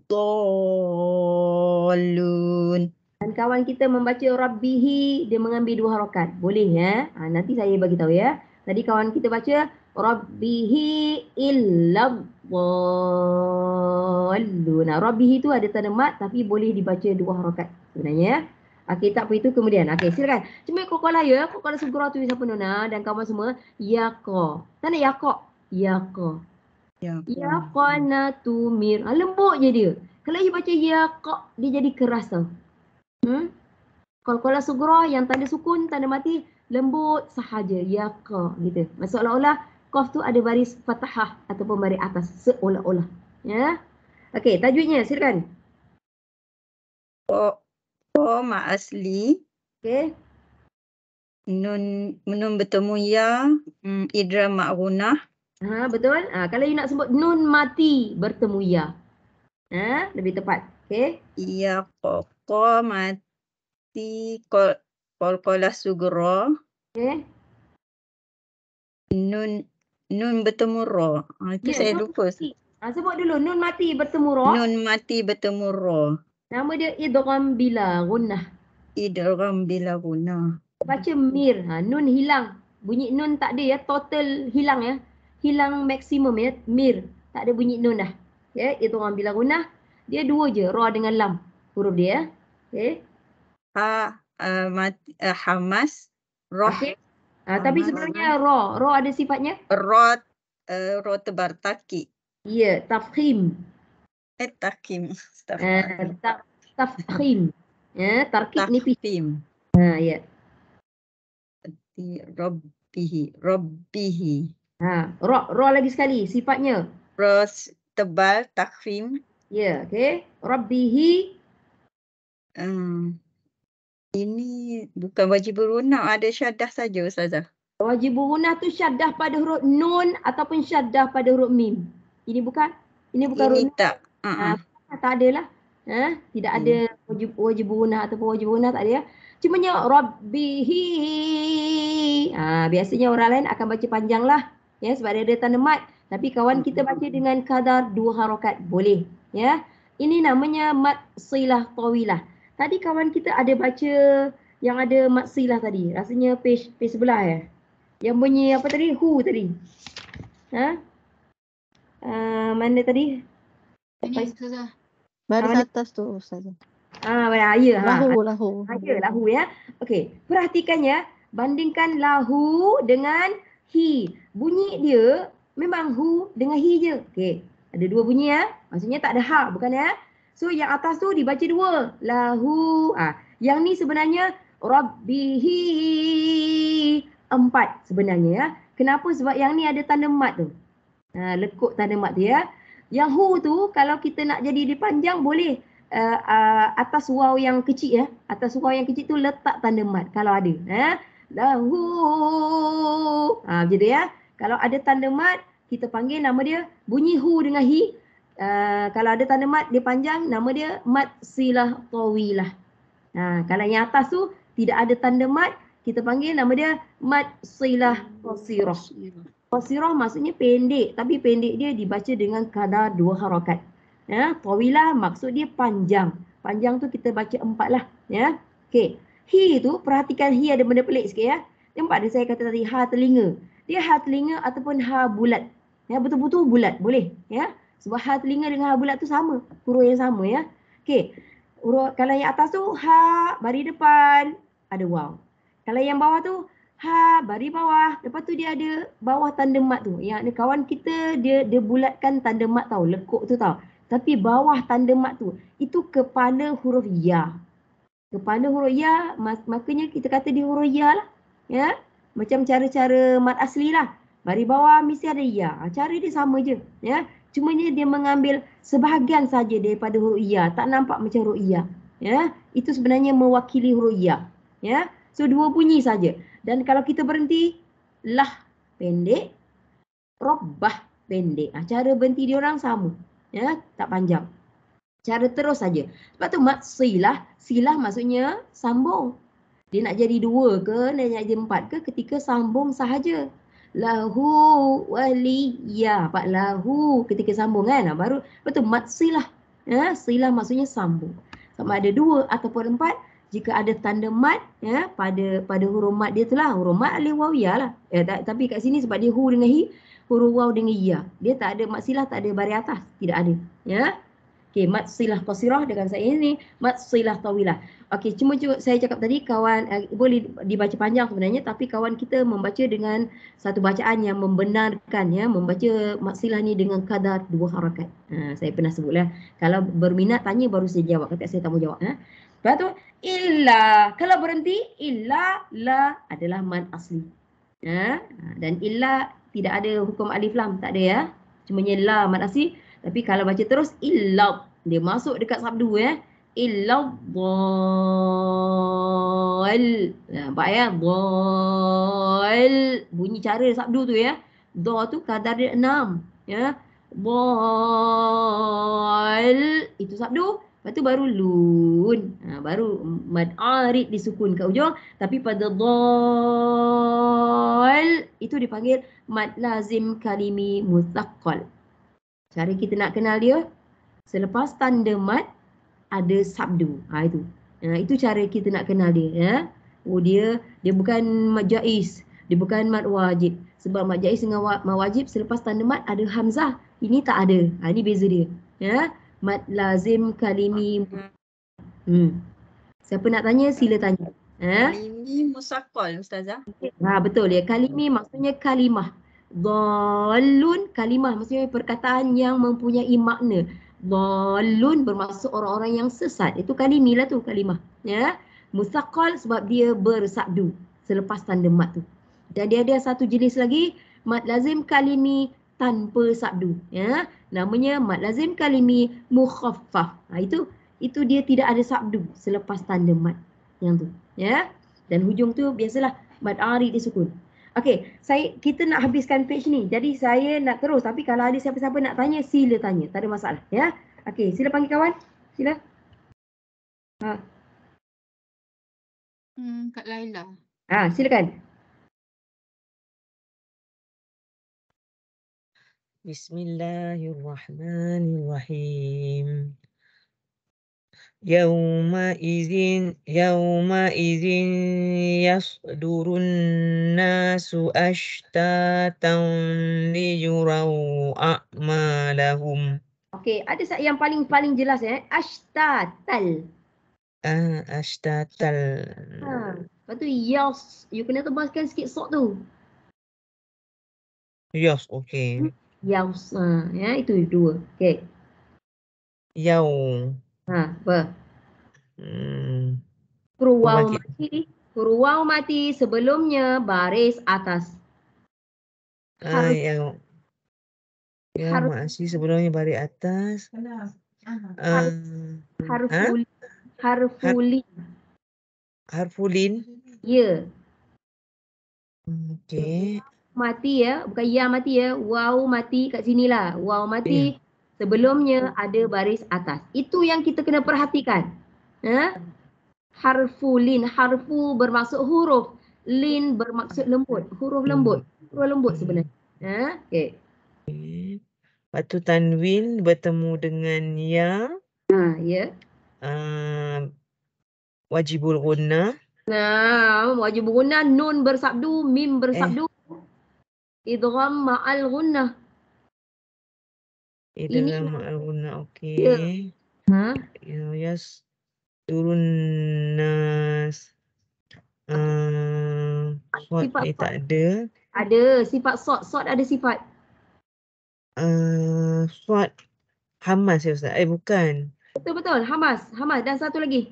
dhallun. Dan kawan kita membaca rabbihi, dia mengambil 2 harakat. Boleh ya. Nanti saya bagi tahu ya. Tadi kawan kita baca rabbihi illa dhallun. Rabbihi tu ada tanda mat tapi boleh dibaca 2 harakat sebenarnya ya. Okey, tak apa itu kemudian. Okey, silakan. Cuma kokolah ya, kokolah segera tu siapa Nona dan kawan semua. Yaqa. Tanda yaqa. Yaqa. Yaqanatu mir. Lembut je dia. Kalau you baca yaqa, dia jadi keras tau. Qalqalah sughra yang tanda sukun, tanda mati lembut sahaja, yaqa gitu. Seolah-olah qaf tu ada baris fathah ataupun baris atas, seolah-olah. Ya. Okey, tajwidnya silakan. Ko ma asli. Okey. Nun bertemu ya, idgham mak gunah. Betul. Kalau you nak sebut nun mati bertemu ya. Lebih tepat. Okey. Ya, ko mati qalqalah sughra. Okey. Nun bertemu ra. Itu Ya, saya nun lupa. mati. Sebut dulu nun mati bertemu ra. Nun mati bertemu ra. Nama dia idgham bila gunnah. Idgham bila gunah. Baca mir. Nun hilang. Bunyi nun tak ada ya. Total hilang ya. Hilang maksimum ya. Mir. Tak ada bunyi nun dah. Ya, idgham bila gunnah. Dia dua je. Ra dengan lam. Huruf dia ya. Okey. Hamas. Roh. Okey. Tapi sebenarnya ra. Ra ada sifatnya? Ra tebar taki. Ya, tafkhim. Takim. Tafkhim. Ya, tarkib nipis. Tafkhim. Ya. Rabbihi. Ra lagi sekali sifatnya. Ra tebal, takfim. Ya, okey. Rabbihi. Ini bukan wajib berunang, ada syaddah saja Ustazah. Wajib berunah tu syaddah pada huruf nun ataupun syaddah pada huruf mim. Ini bukan Ini huruf tak. Tak adalah. Tidak ada wajib berunah ataupun wajib berunah, tak ada ya. Cumanya Rabbihi. Biasanya orang lain akan baca panjang lah. Ya, sebab dia ada tanda mat. Tapi kawan kita baca dengan kadar 2 harakat. Boleh. Ya. Ini namanya mat silah tawilah. Tadi kawan kita ada baca yang ada mat silah tadi. Rasanya page sebelah ya. Yang bunyi apa tadi? Hu tadi. Mana tadi? Ini Ustazah. Baris atas tu Ustazah. Ya. Lahu. Lahu ya. Okey. Perhatikan ya. Bandingkan lahu dengan hi. Bunyi dia memang hu dengan hi je. Okey. Ada dua bunyi ya. Maksudnya tak ada ha, bukan ya. So yang atas tu dibaca dua. Lahu. Yang ni sebenarnya Rabbihi. 4 sebenarnya ya. Kenapa? Sebab yang ni ada tanda mat tu. Lekuk tanda mat tu ya. Yang hu tu kalau kita nak jadi dipanjang boleh atas waw yang kecil ya. Atas waw yang kecil tu letak tanda mat kalau ada. Lahu. Macam tu ya. Kalau ada tanda mat kita panggil nama dia bunyi hu dengan hi. Kalau ada tanda mat dia panjang, nama dia mat silah tawilah. Kalau yang atas tu tidak ada tanda mat, kita panggil nama dia mat silah qasirah. Qasirah maksudnya pendek, tapi pendek dia dibaca dengan kadar 2 harakat. Tawilah maksud dia panjang. Panjang tu kita baca 4 lah. Ya. Okey. Hi tu, perhatikan hi ada benda pelik sikit ya. Nampak dia saya kata tadi ha telinga. Dia ha telinga ataupun ha bulat. Ya, betul-betul bulat boleh ya. Sebab ha telinga dengan ha bulat tu sama, huruf yang sama ya. Okey. Kalau yang atas tu ha baris depan ada waw. Kalau yang bawah tu ha baris bawah, lepas tu dia ada bawah tanda mat tu. Yang ni kawan kita dia bulatkan tanda mat tau, lekuk tu tau. Tapi bawah tanda mat tu itu kepala huruf ya. Kepala huruf ya, makanya kita kata dia huruf ya lah. Ya. Macam cara-cara mat asli lah. Baris bawah mesti ada ya. Cara dia sama je. Ya. Cumanya dia mengambil sebahagian saja daripada huruf ya. Tak nampak macam huruf ya. Ya. Itu sebenarnya mewakili huruf ya. Ya. So dua bunyi saja. Dan kalau kita berhenti, lah pendek, robbah pendek. Cara berhenti dia orang sama. Ya. Tak panjang. Cara terus saja. Sebab tu mat silah. Silah maksudnya sambung. Dia nak jadi 2 ke, nak jadi 4 ke ketika sambung sahaja. Lahu waliya. Pak lahu ketika sambung kan. Baru betul mat silah. Silah maksudnya sambung. Sama ada 2 ataupun 4. Jika ada tanda mat pada huruf mat dia tu lah. Huruf mat alif waw ya lah. Tapi kat sini sebab dia hu dengan hi, huruf waw dengan ya. Dia tak ada mat silah, tak ada baris atas. Tidak ada. Ya. Okey, mat silah qasirah dengan saya ini mat silah tawilah. Okey, cuma saya cakap tadi kawan boleh dibaca panjang sebenarnya, tapi kawan kita membaca dengan satu bacaan yang membenarkan ya, membaca mat silah ni dengan kadar 2 harakat. Saya pernah sebutlah. Kalau berminat tanya baru saya jawab, kata saya tak mau jawab. Lepas tu illa. Kalau berhenti, illa, la adalah mad asli. Dan illa tidak ada hukum alif lam, tak ada ya. Cumanya la mad asli. Tapi kalau baca terus illa, dia masuk dekat sabdu ya. Illa dhal. Nampak ya? Dhal. Bunyi cara sabdu tu ya. Dha tu kadar dia 6 ya. Dhal. Itu sabdu. Lepas tu baru lun. Baru mad arid disukun kat ujung. Tapi pada dhal itu dipanggil mad lazim kalimi mutsaqqal. Cara kita nak kenal dia, selepas tanda mad ada sabdu. Itu. Itu cara kita nak kenal dia ya. Oh dia bukan mad jaiz, dia bukan mad wajib. Sebab mad jaiz dengan mad wajib selepas tanda mad ada hamzah. Ini tak ada. Ini beza dia. Ya. Mad lazim kalimi. Siapa nak tanya sila tanya. Kalimi musaqqal Ustazah. Betul ya. Kalimi maksudnya kalimah. Dhalun kalimah maksudnya perkataan yang mempunyai makna. Dhalun bermaksud orang-orang yang sesat. Itu kalimi lah tu kalimah. Ya. Musaqqal sebab dia bersabdu selepas tanda mad tu. Dan dia ada satu jenis lagi mad lazim kalimi tanpa sabdu. Ya. Namanya mad lazim kalimi mukhaffaf. Itu dia tidak ada sabdu selepas tanda mad yang tu. Ya. Dan hujung tu biasalah mad arid disukun. Okey, kita nak habiskan page ni. Jadi saya nak terus, tapi kalau ada siapa-siapa nak tanya, sila tanya. Tak ada masalah, ya. Okey, sila panggil kawan. Sila. Kak Laila. Silakan. Bismillahirrahmanirrahim. Yawma'izin yasdurun nasu ashtatan liyuraw a'malahum. Okey, ada yang paling jelas ya. Ashtatal. Ashtatal. Lepas tu yas, you kena tebalkan sikit sok tu. Yas, okey. Yaus. Ya, itu dua. Okey. Yaw. Apa? Huruf waw mati sebelumnya baris atas. Yang masih sebelumnya baris atas. Harfulin. Ya. Okey. Mati ya, bukan ya mati ya. Waw mati kat sinilah. Waw mati. Sebelumnya ada baris atas. Itu yang kita kena perhatikan. Harfulin. Harfu bermaksud huruf. Lin bermaksud lembut. Huruf lembut. Huruf lembut sebenarnya. Okey. Lepas tu tanwin bertemu dengan ya. Ya. Wajibul gunnah. Wajibul gunnah. Nun bersabdu. Mim bersabdu. Idgham ma'al gunnah. Idgham ma'al gunnah. Okey. Yas turun nas. Sod tak ada. Ada sifat sod. Sod ada sifat. Sod hamas ya Ustaz. Bukan. Betul. Hamas. Dan satu lagi.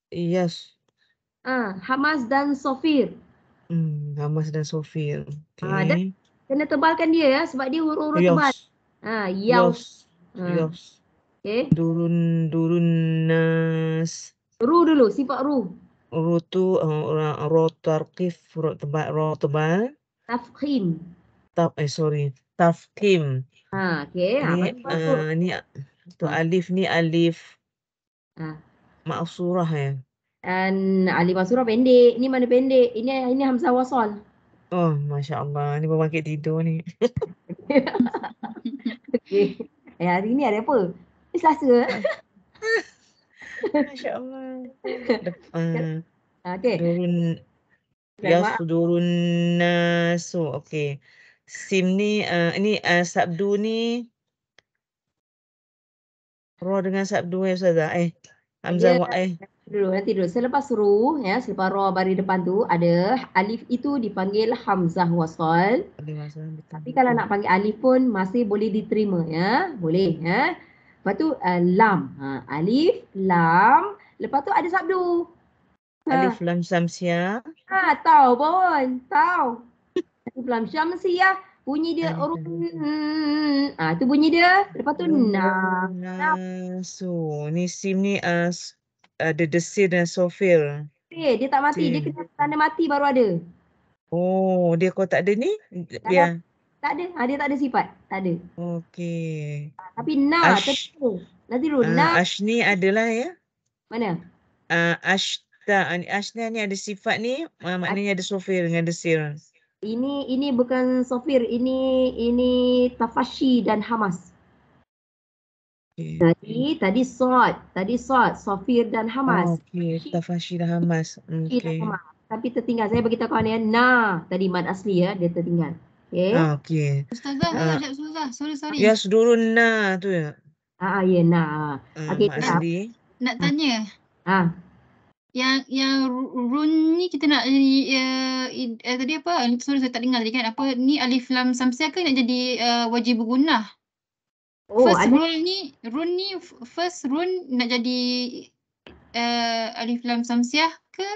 Yes. Hamas dan sofir. Hamas dan sofir. Okey. Dan kena tebalkan dia ya sebab dia huruf-huruf tebal. Yaus. Okey. Durun nas. Ru dulu, sifat ru. Ru tu ro tarqif, ro tebal. Tafkhim. Tafkhim. Okey. Ni tu alif ni alif ma'surah ya. Dan alif ma'surah pendek. Ini mana pendek? Ini hamzah wasal. Oh, masya-Allah. Ni berbangkit tidur ni. Okey. Hari ni ada apa? Selasa. Masya-Allah. Okey. Yasdurun nasu. Okey. Sim ni sabdu ni ra dengan sabdu ya Ustazah. Hamzah Nanti dulu. Selepas ru ya, selepas ra baris depan tu ada alif itu dipanggil hamzah wasal. Tapi kalau nak panggil alif pun masih boleh diterima ya. Boleh ya. Lepas tu lam. Alif, lam, Lepas tu ada sabdu. Alif lam samsiah. Tahu pun. Tahu. Alif lam syamsiah. Bunyi dia. Alif Tu bunyi dia. Lepas tu na. nasu. Ni sim ni ada desir dan sofir. Dia tak mati. Dia Sim. kena tanda mati baru ada. Oh, dia kalau tak ada ni, biar. Tak ada. Dia tak ada sifat. Tak ada. Okey. Tapi na. Ash. Nanti dulu. Na. Ash ni adalah ya. Mana? Ashta. Ashta ni ada sifat ni, maknanya ada sofir dengan desir. Ini bukan sofir. Ini tafashi dan hamas. Okay. Tadi sod. Sofir dan hamas. Okey, tafashi dan hamas. Okey. Tapi tertinggal. Saya beritahu kawan ya. Na. Tadi mad asli ya. Dia tertinggal. Okey. Okey. Ustazah, Ustazah. Sorry. Ya, sudurun tu ya. Ya na. Okey. Mak Asli. Nak tanya. Yang run ni kita nak jadi tadi apa? Sorry saya tak dengar tadi kan. Apa ni alif lam samsiah ke nak jadi wajib bergunah? First run ni first run nak jadi alif lam samsiah ke?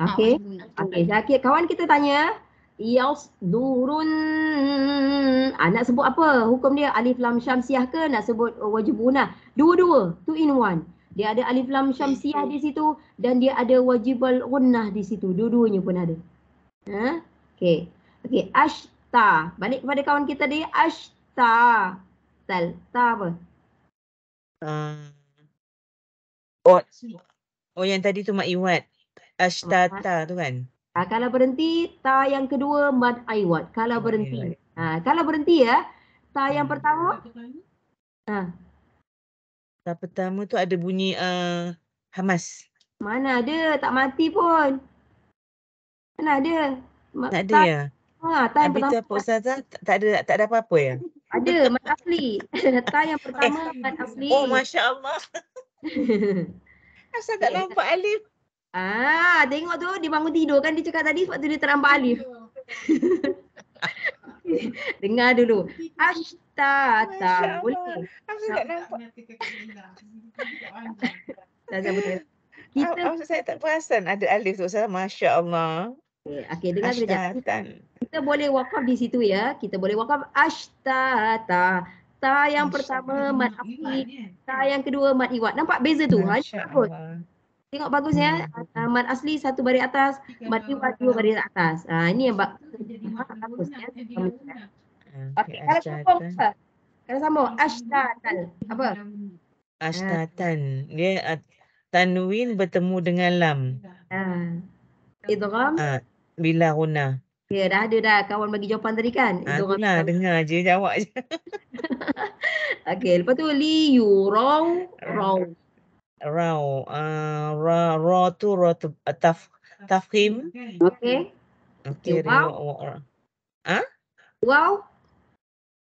Okey. Okey, kawan kita tanya yasdurun. Nak sebut apa? Hukum dia alif lam syamsiah ke nak sebut wajib gunah? Dua-dua, 2 in 1. Dia ada alif lam syamsiah di situ dan dia ada wajibul gunnah di situ. Dua-duanya pun ada. Okey. Okey, ashta. Balik kepada kawan kita dia ashta. Ta apa? Yang tadi tu mak iwat. Ashtata tu kan. Kalau berhenti, ta yang kedua mad aiwat. Kalau berhenti. Kalau berhenti ya, ta yang pertama. Ta pertama tu ada bunyi hamas. Mana ada, tak mati pun. Mana ada? Tak ada ya? Ta yang Habis tu pertama. apa Ustazah? Tak ada apa-apa ya? Ada, mad asli. Ta yang pertama mad asli. Oh, Masya Allah. Asal tak nampak alif. Tengok tu dia bangun tidur kan dia cakap tadi sebab tu dia tak nampak alif. Dengar dulu. Ashtata. Boleh. Asal tak nampak. Kita saya tak perasan ada alif tu. Masya Allah. Okey, dengar sekejap. Kita boleh wakaf di situ ya. Kita boleh wakaf ashtata. Ta yang pertama mad asli, ta yang kedua mad iwat. Nampak beza tu? Bagus. Tengok bagus ya. Mad asli 1 baris atas, mad iwat 2 baris atas. Ini yang bagus ya. Okey, kalau sambung ashtatal. Apa? Ashtatan. Dia tanwin bertemu dengan lam. Idgham. Bila guna. Ya, dah ada dah kawan bagi jawapan tadi kan? Itulah, dengar je, jawab je. Okey, lepas tu li yurau raw. Raw tu tafkhim. Okey. Okey. Wow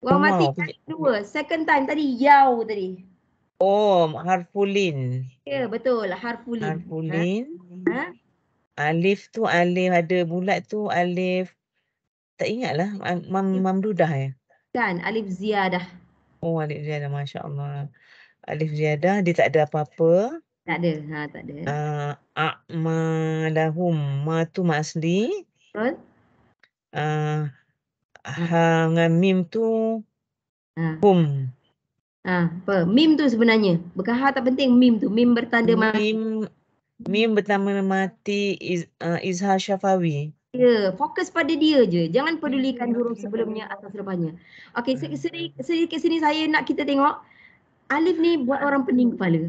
mati kali kedua. Second time tadi yau tadi. Oh, harfulin. Ya, betul. Harfulin. Alif tu alif ada bulat tu alif. Tak ingatlah. Mamdudah ya? Kan, alif ziyadah. Oh, alif ziyadah. Masya Allah. Alif ziyadah, dia tak ada apa-apa. Tak ada. Tak ada. A'malahum. Ma tu mak asli. Betul. Dengan mim tu hum. Apa? Mim tu sebenarnya. Bukan tak penting mim tu. Mim bertanda mati. Mim bertanda mati izhar syafawi. Ya, fokus pada dia je. Jangan pedulikan huruf sebelumnya atau selepasnya. Okey, sedikit sini saya nak kita tengok. Alif ni buat orang pening kepala.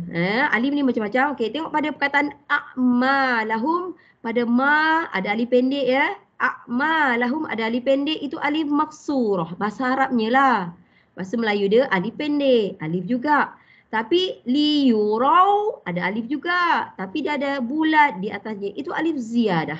Alif ni macam-macam. Okey, tengok pada perkataan a'malahum. Pada ma ada alif pendek ya. A'malahum ada alif pendek. Itu alif maksurah. Bahasa Arabnya lah. Bahasa Melayu dia alif pendek. Alif juga. Tapi li yurau ada alif juga. Tapi dia ada bulat di atasnya. Itu alif ziyadah.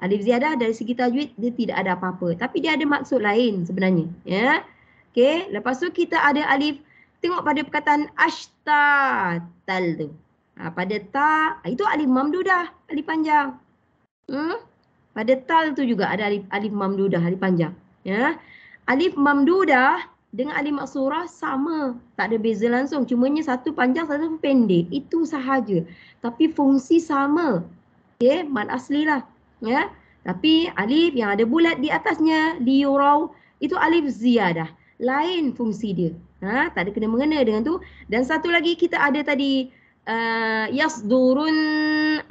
Alif ziyadah dari segi tajwid dia tidak ada apa-apa. Tapi dia ada maksud lain sebenarnya. Ya. Okey, lepas tu kita ada alif. Tengok pada perkataan ashtatal tu. Pada ta, itu alif mamdudah, alif panjang. Pada tal tu juga ada alif mamdudah, alif panjang. Ya. Alif mamdudah dengan alif maksurah sama, tak ada beza langsung, cumanya satu panjang satu pendek, itu sahaja. Tapi fungsi sama. Okey, mad asli lah, ya. Tapi alif yang ada bulat di atasnya, liyurau, itu alif ziyadah, lain fungsi dia. Tak ada kena mengena dengan tu. Dan satu lagi kita ada tadi yasdurun,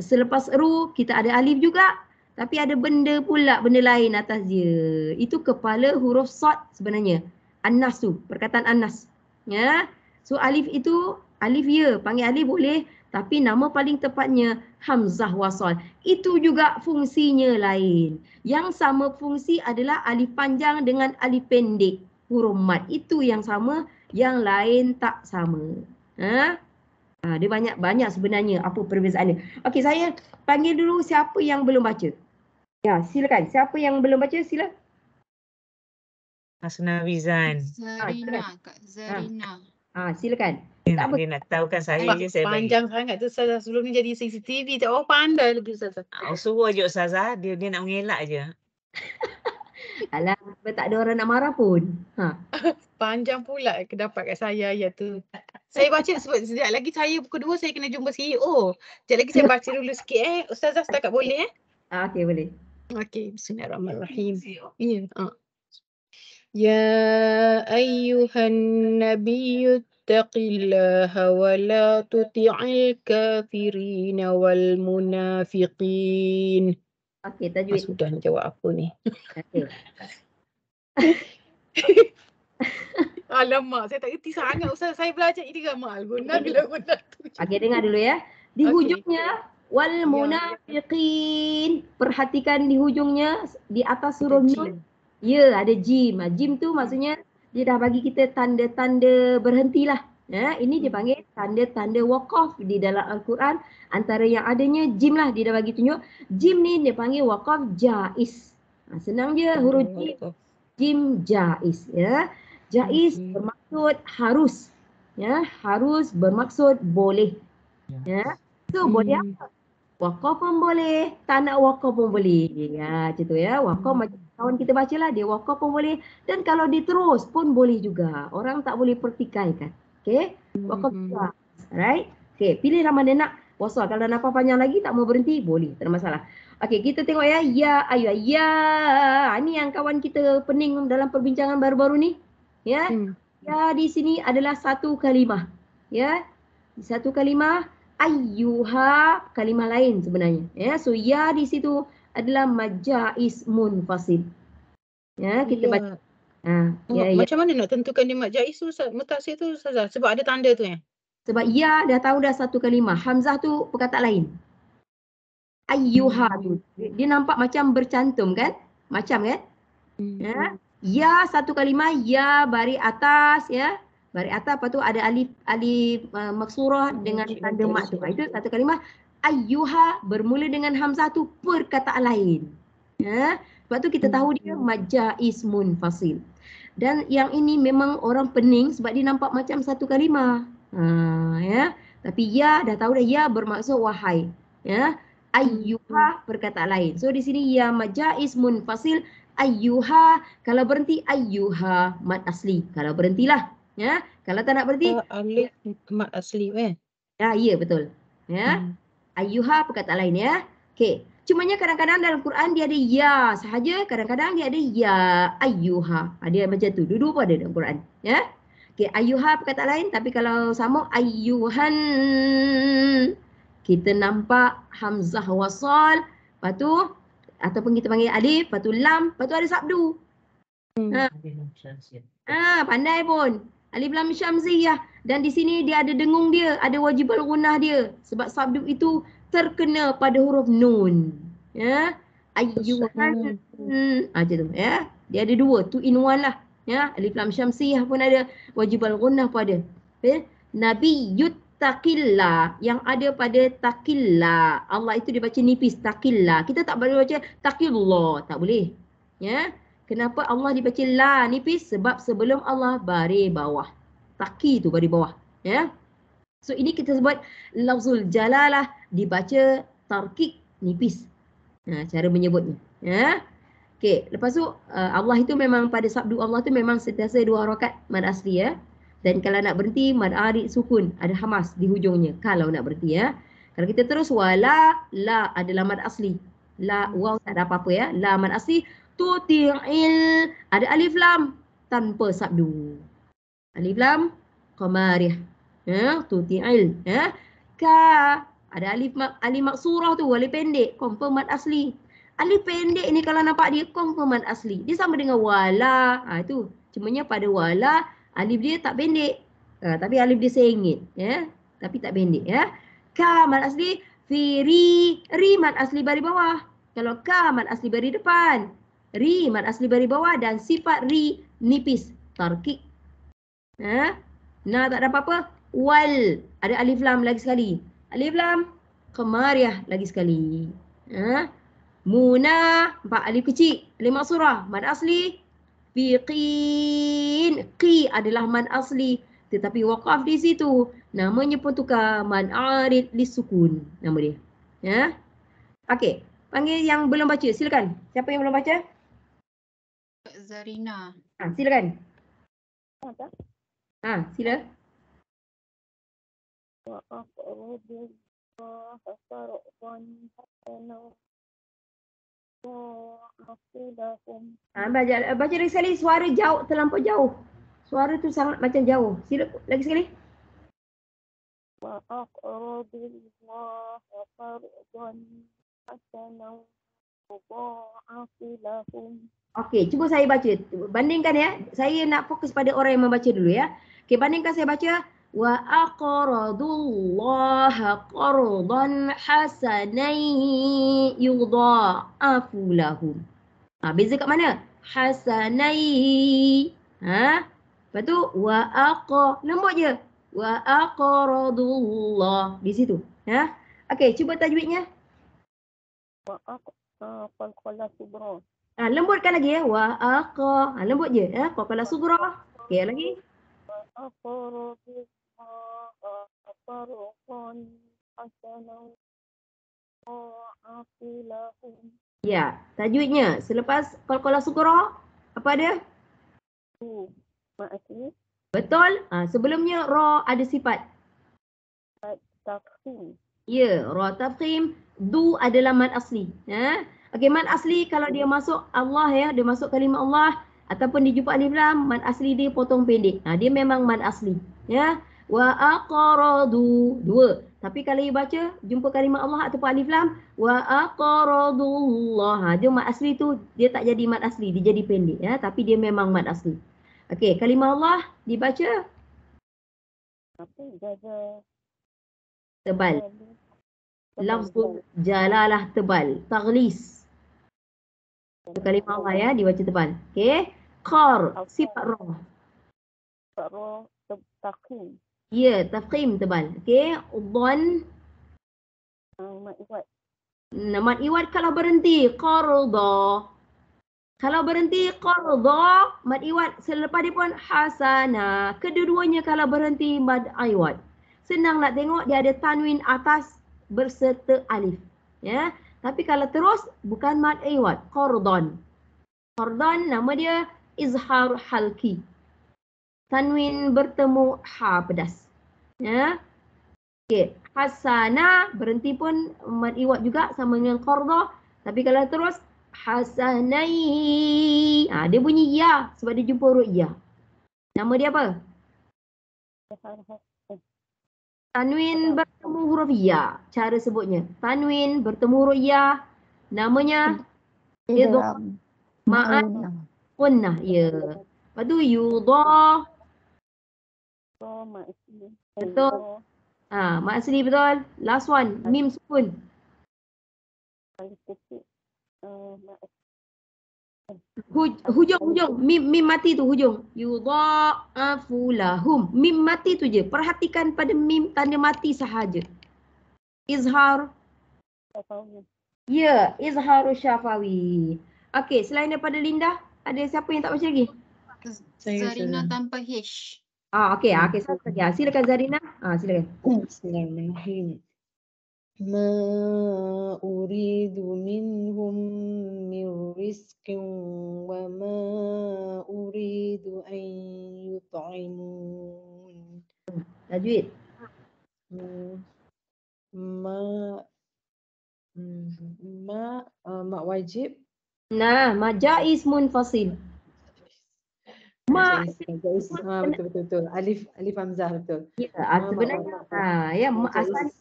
selepas ru kita ada alif juga. Tapi ada benda pula, benda lain atas dia. Itu kepala huruf sad sebenarnya. An-nas tu, perkataan An-nas. Ya. So alif itu, alif ya, panggil alif boleh. Tapi nama paling tepatnya hamzah wasal. Itu juga fungsinya lain. Yang sama fungsi adalah alif panjang dengan alif pendek. Huruf mad. Itu yang sama, yang lain tak sama. Dia banyak sebenarnya apa perbezaannya. Okey, saya panggil dulu siapa yang belum baca. Ya, silakan. Siapa yang belum baca, sila. Hasna Wizan. Zarina, Kak Zarina. Silakan. Dia nak tahu kan saya je saya bagi. Panjang sangat tu Ustazah. Sebelum ni jadi CCTV tak orang pandai lagi Ustazah. Suruh je Ustazah, dia nak mengelak je. Alah, tak ada orang nak marah pun. Panjang pula dapat kat saya ayat tu. Saya baca sebab sekejap lagi saya pukul 2 saya kena jumpa CEO. Sekejap lagi saya baca dulu sikit Ustazah setakat boleh Okey, boleh. Okey, bismillahirrahmanirrahim. Ya. Ya ayyuhan nabiyyu ittaqillaha wa la tuti'il kafirina wal munafiqin. Okey, tajwid. Sudah nak jawab apa ni? Okey. Alamak, saya tak kerti sangat Ustaz. Saya belajar idghamal guna bila guna tu. Okey, dengar dulu ya. Di hujungnya wal munafiqin. Perhatikan di hujungnya di atas huruf nun. Ya, ada jim. Jim tu maksudnya dia dah bagi kita tanda-tanda berhentilah. Ini dia panggil tanda-tanda waqaf di dalam Al-Quran. Antara yang adanya jim lah, dia dah bagi tunjuk. Jim ni dia panggil waqaf jaiz. Senang je huruf jim. Jim jaiz, ya. Jaiz bermaksud harus. Ya, harus bermaksud boleh. Ya. So boleh apa? Waqaf pun boleh, tak nak waqaf pun boleh. Ya, macam tu ya. Waqaf macam kawan kita bacalah, dia waqaf pun boleh. Dan kalau diterus pun boleh juga. Orang tak boleh pertikaikan. Okey? Waqaf juga. Alright? Okey, pilihlah mana nak wasal. Kalau nafas panjang lagi tak mau berhenti, boleh. Tak ada masalah. Okey, kita tengok ya. Ya, ayu, ya. Ini yang kawan kita pening dalam perbincangan baru-baru ni. Ya. Ya di sini adalah satu kalimah. Ya. Satu kalimah. Ayyuha, kalimah lain sebenarnya. Ya, so ya di situ adalah majais munfasil. Ya, kita baca. Macam mana nak tentukan dia majais tu mutasil tu Ustazah? Sebab ada tanda tu ya? Sebab ya dah tahu dah satu kalimah. Hamzah tu perkataan lain. Ayyuha tu. Dia nampak macam bercantum kan? Macam kan? Ya satu kalimah, ya baris atas ya. Baris atas, lepas tu ada alif maksurah dengan tanda mat tu. Itu satu kalimah. Ayyuha bermula dengan hamzah tu perkataan lain. Ya. Sebab tu kita tahu dia majais munfasil. Dan yang ini memang orang pening sebab dia nampak macam satu kalimah. Ya. Tapi ya dah tahu dah, ya bermaksud wahai. Ya. Ayyuha perkataan lain. So di sini ya majais munfasil. Ayyuha, kalau berhenti ayyuha mat asli. Kalau berhentilah. Ya, kalau tak nak berhenti alif mat asli Ya, ya betul. Ya. Ayyuha perkataan lain ya. Okey. Cumanya kadang-kadang dalam Quran dia ada ya sahaja, kadang-kadang dia ada ya ayyuha. Dia macam tu. Dua-dua pun ada dalam Quran, ya. Okey, ayyuha perkataan lain, tapi kalau sama ayyuhan kita nampak hamzah wasal, lepas tu ataupun kita panggil alif, lepas tu lam, lepas tu ada sabdu. Pandai pun. Alif lam syamsiyah. Dan di sini dia ada dengung dia, ada wajibul gunnah dia. Sebab sabdu itu terkena pada huruf nun. Ya. Ayyuhan. Macam tu ya. Dia ada dua, two in one lah. Ya, alif lam syamsiyah pun ada, wajibul gunnah pun ada. Okay. Nabi yuttaqillah, yang ada pada taqillah. Allah itu dibaca nipis taqillah. Kita tak boleh baca taqillah, tak boleh. Ya. Kenapa Allah dibaca la nipis? Sebab sebelum Allah baris bawah. Taki tu baris bawah. Ya. So ini kita sebut lafzul jalalah dibaca tarkik nipis. Cara menyebutnya. Ya. Okey, lepas tu Allah itu memang pada sabdu Allah tu memang sentiasa 2 harakat mad asli ya. Dan kalau nak berhenti mad arid sukun, ada hamas di hujungnya kalau nak berhenti ya. Kalau kita terus wala, la adalah mad asli. La waw tak ada apa-apa ya. La mad asli, tuti'il ada alif lam tanpa sabdu. Alif lam qamariyah. Ya, tuti'il ya. Ka ada alif maksurah tu, alif pendek, confirm mad asli. Alif pendek ni kalau nampak dia confirm mad asli. Dia sama dengan wala. Itu. Cumanya pada wala alif dia tak pendek. Tapi alif dia sengit ya. Tapi tak pendek ya. Ka mad asli, fi ri mad asli baris bawah. Kalau ka mad asli baris depan. Ri mad asli baris bawah dan sifat ri nipis, tarkik. Ha? Nah tak ada apa-apa. Wal ada alif lam lagi sekali. Alif lam qamariyah lagi sekali. Ha? Muna 4 alif kecil, alif maksurah, mad asli. Fiqin, qi adalah mad asli tetapi waqaf di situ. Namanya pun tukar mad arid lisukun nama dia. Ya. Okey, panggil yang belum baca, silakan. Siapa yang belum baca? Zarina. Silakan. Sila. Baca lagi sekali, suara jauh, terlampau jauh. Suara tu sangat macam jauh. Sila lagi sekali. Okey, cuba saya baca. Bandingkan ya. Saya nak fokus pada orang yang membaca dulu ya. Okey, bandingkan saya baca. Wa aqradullaha qardan hasanan yudha'afu lahum. Beza kat mana? Hasanai. Lepas tu wa lembut je. Wa aqradullah di situ. Ya. Okey, cuba tajwidnya. Wa qalqala sughra. Lembutkan lagi ya. Wa lembut je ya. Qalqala sughra. Okey, lagi. Wa ya, tajwidnya selepas qalqala sughra apa dia? Betul. Sebelumnya ra ada sifat tafkhim. Ya, ra tafkhim. Du adalah mad asli. Okey, mad asli kalau dia masuk Allah ya, dia masuk kalimah Allah ataupun dia jumpa alif lam, mad asli dia potong pendek. Dia memang mad asli. Ya. Wa aqradu 2. Tapi kalau you baca jumpa kalimah Allah ataupun alif lam, wa aqradullah. Dia mad asli tu dia tak jadi mad asli, dia jadi pendek ya, tapi dia memang mad asli. Okey, kalimah Allah dibaca tebal. Lafzul jalalah tebal, taghlis. Itu kalimah Allah ya, dibaca tebal. Okey. Qar sifat ra. Tafkhim. Ya, tafkhim tebal. Okey, dhan mad iwad kalau berhenti qarda. Kalau berhenti qarda, mad iwad selepas dia pun hasana. Kedua-duanya kalau berhenti mad iwad. Senang nak tengok dia ada tanwin atas berserta alif. Ya. Tapi kalau terus bukan mad iwad, qardan. Qardan nama dia izhar halki. Tanwin bertemu ha pedas. Ya. Okey, hasana berhenti pun mad iwad juga sama dengan qarda. Tapi kalau terus hasanai. Dia bunyi ya sebab dia jumpa huruf ya. Nama dia apa? Tanwin bertemu huruf ya. Cara sebutnya. Tanwin bertemu huruf ya. Namanya idgham ma'an gunnah. Ya. Lepas tu yudha. Betul. Mak asli betul. Last one. Mim sukun. Hujung. Mim mati tu hujung. Yudha'afu lahum. Mim mati tu je. Perhatikan pada mim tanda mati sahaja. Izhar. Ya, izharu syafawi. Okey, selain daripada Linda, ada siapa yang tak baca lagi? Zarina tanpa H. Okey, satu lagi. Silakan Zarina. Silakan. Bismillahirrahmanirrahim. Ma uridu minhum min rizqin wa ma uridu an yut'imun. Tajwid. Ma wajib. Nah, ma jaiz munfasil. Ma betul. Alif hamzah betul. ya, sebenarnya ya asal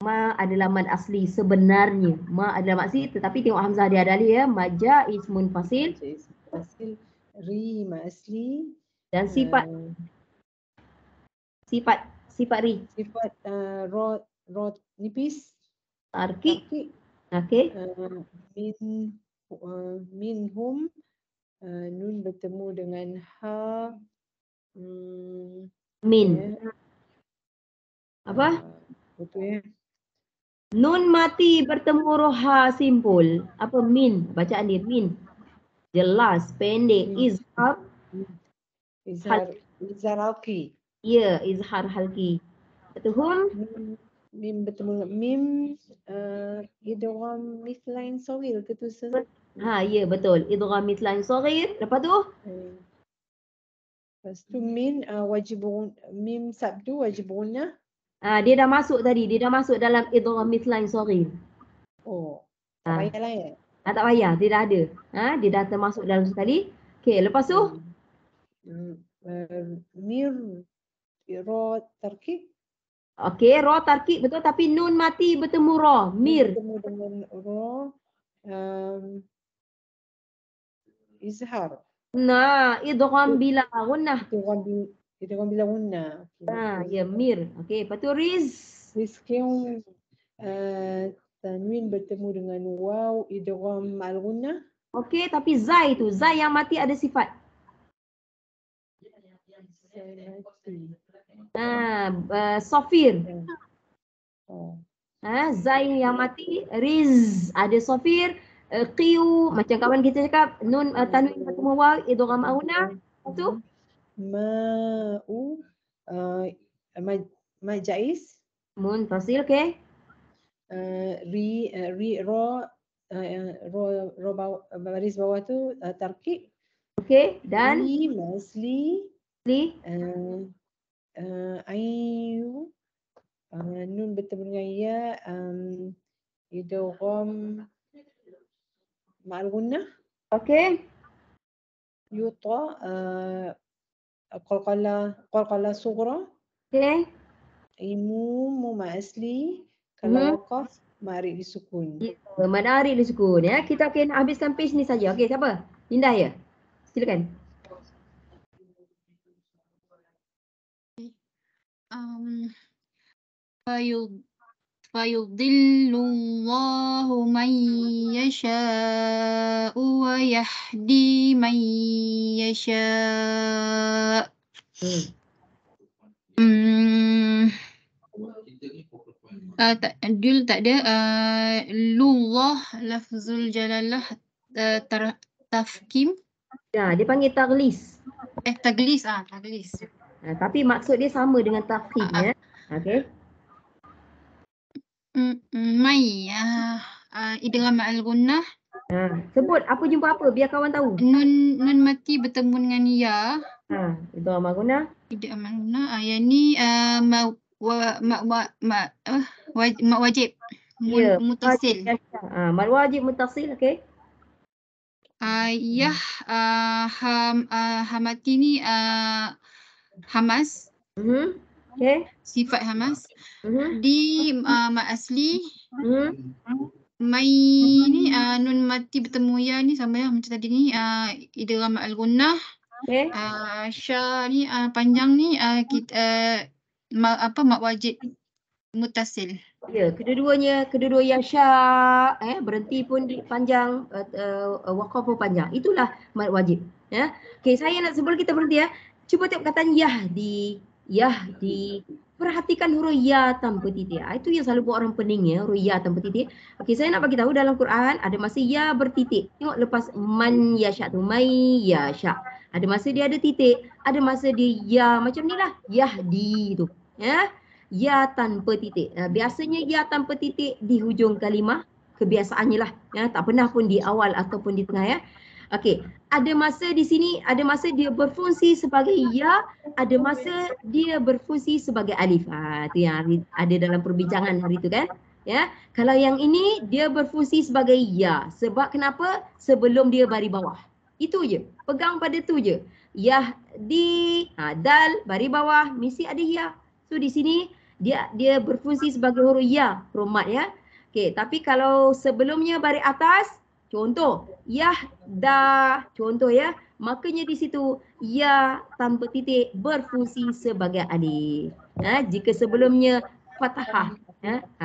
ma adalah mad asli sebenarnya. Ma adalah mad asli tetapi tengok hamzah dia ada alif ya. Ma jaiz munfasil. Ri ma asli dan sifat ri. Sifat ro nipis. Tarkik. Okey. Minhum nun bertemu dengan ha. Min. Apa? Betul ya. Nun mati bertemu roha simpul. Apa min? Bacaan dia min. Jelas, pendek, izhar. Izhar halki. Ya, izhar halki. Betul? Mim bertemu mim idgham mithlain saghir ke tu Ustaz? Ya betul. Idgham mithlain saghir. Lepas tu? Lepas tu min wajibun mim sabdu wajibunna. Dia dah masuk tadi. Dia dah masuk dalam idgham mithlain saghir. Oh. Tak payah lah ya? Tak payah. Dia dah ada. Dia dah termasuk dalam sekali. Okey, lepas tu? Mir ro tarkib. Okey, ro tarkib betul tapi nun mati bertemu ro. Mir. Bertemu dengan ro. Izhar. Nah, idgham bila gunnah. Idgham bila gunnah. Ya, mir. Okey, lepas tu riz. Rizqin tanwin bertemu dengan waw idgham ma'al gunnah. Okey, tapi zai tu, zai yang mati ada sifat. Sofir. Zai yang mati, riz ada sofir, qiu macam kawan kita cakap nun tanwin bertemu waw idgham auna. Tu Ma'u ma jaiz munfasil. Okey. Ro baris bawah tu tarkib. Okey, dan masli ayu nun bertemu dengan ya idgham ma'al gunnah. Okey. Yuta qalqala sughra. Okey. Imu ma asli kalau waqaf mari disukun. Mari disukun ya. Kita akan habiskan page ni saja. Okey, siapa? Indah ya. Silakan. Fayudhillullahu man yasha'u wa yahdi man yasha'. Tak ada. Lullah lafzul jalalah tafkim. Ya, dia panggil taglis. Taglis. Taglis. Tapi maksud dia sama dengan tafkim ya. Okey. Mai idgham ma'al gunnah. Sebut apa jumpa apa biar kawan tahu. Nun mati bertemu dengan ya. Idgham ma'al gunnah. Idgham ma'al gunnah. Yang ni mak wajib mutasil. Mak wajib mutasil. Okey. Hamati ni hamas. Okey. Sifat hamas. Di mak asli. Mai ni nun mati bertemu ya ni sama lah macam tadi ni idgham ma'al gunnah. Okey. Sya ni panjang ni kita mak wajib mutasil. Ya, kedua yang sya berhenti pun panjang, waqaf pun panjang. Itulah mad wajib ya. Okey, saya nak sebelum kita berhenti ya, cuba tengok kataan yahdi. Perhatikan huruf ya tanpa titik. Itu yang selalu buat orang pening ya, huruf ya tanpa titik. Okey, saya nak bagi tahu dalam Quran ada masa ya bertitik. Tengok lepas man yasha tu, mai yasha. Ada masa dia ada titik, ada masa dia ya macam ni lah, yahdi tu. Ya. ya tanpa titik. Biasanya ya tanpa titik di hujung kalimah, kebiasaannya lah. Ya, tak pernah pun di awal ataupun di tengah ya. Okey, ada masa di sini, ada masa dia berfungsi sebagai ya, ada masa dia berfungsi sebagai alif. Itu yang ada dalam perbincangan hari itu kan. Ya, kalau yang ini dia berfungsi sebagai ya. Sebab kenapa? Sebelum dia baris bawah. Itu je. Pegang pada tu je. Yahdi, dal, baris bawah, mesti ada ya. So di sini dia berfungsi sebagai huruf ya, huruf mat ya. Okey, tapi kalau sebelumnya baris atas, contoh yahda, contoh ya, makanya di situ ya tanpa titik berfungsi sebagai alif. Jika sebelumnya fathah,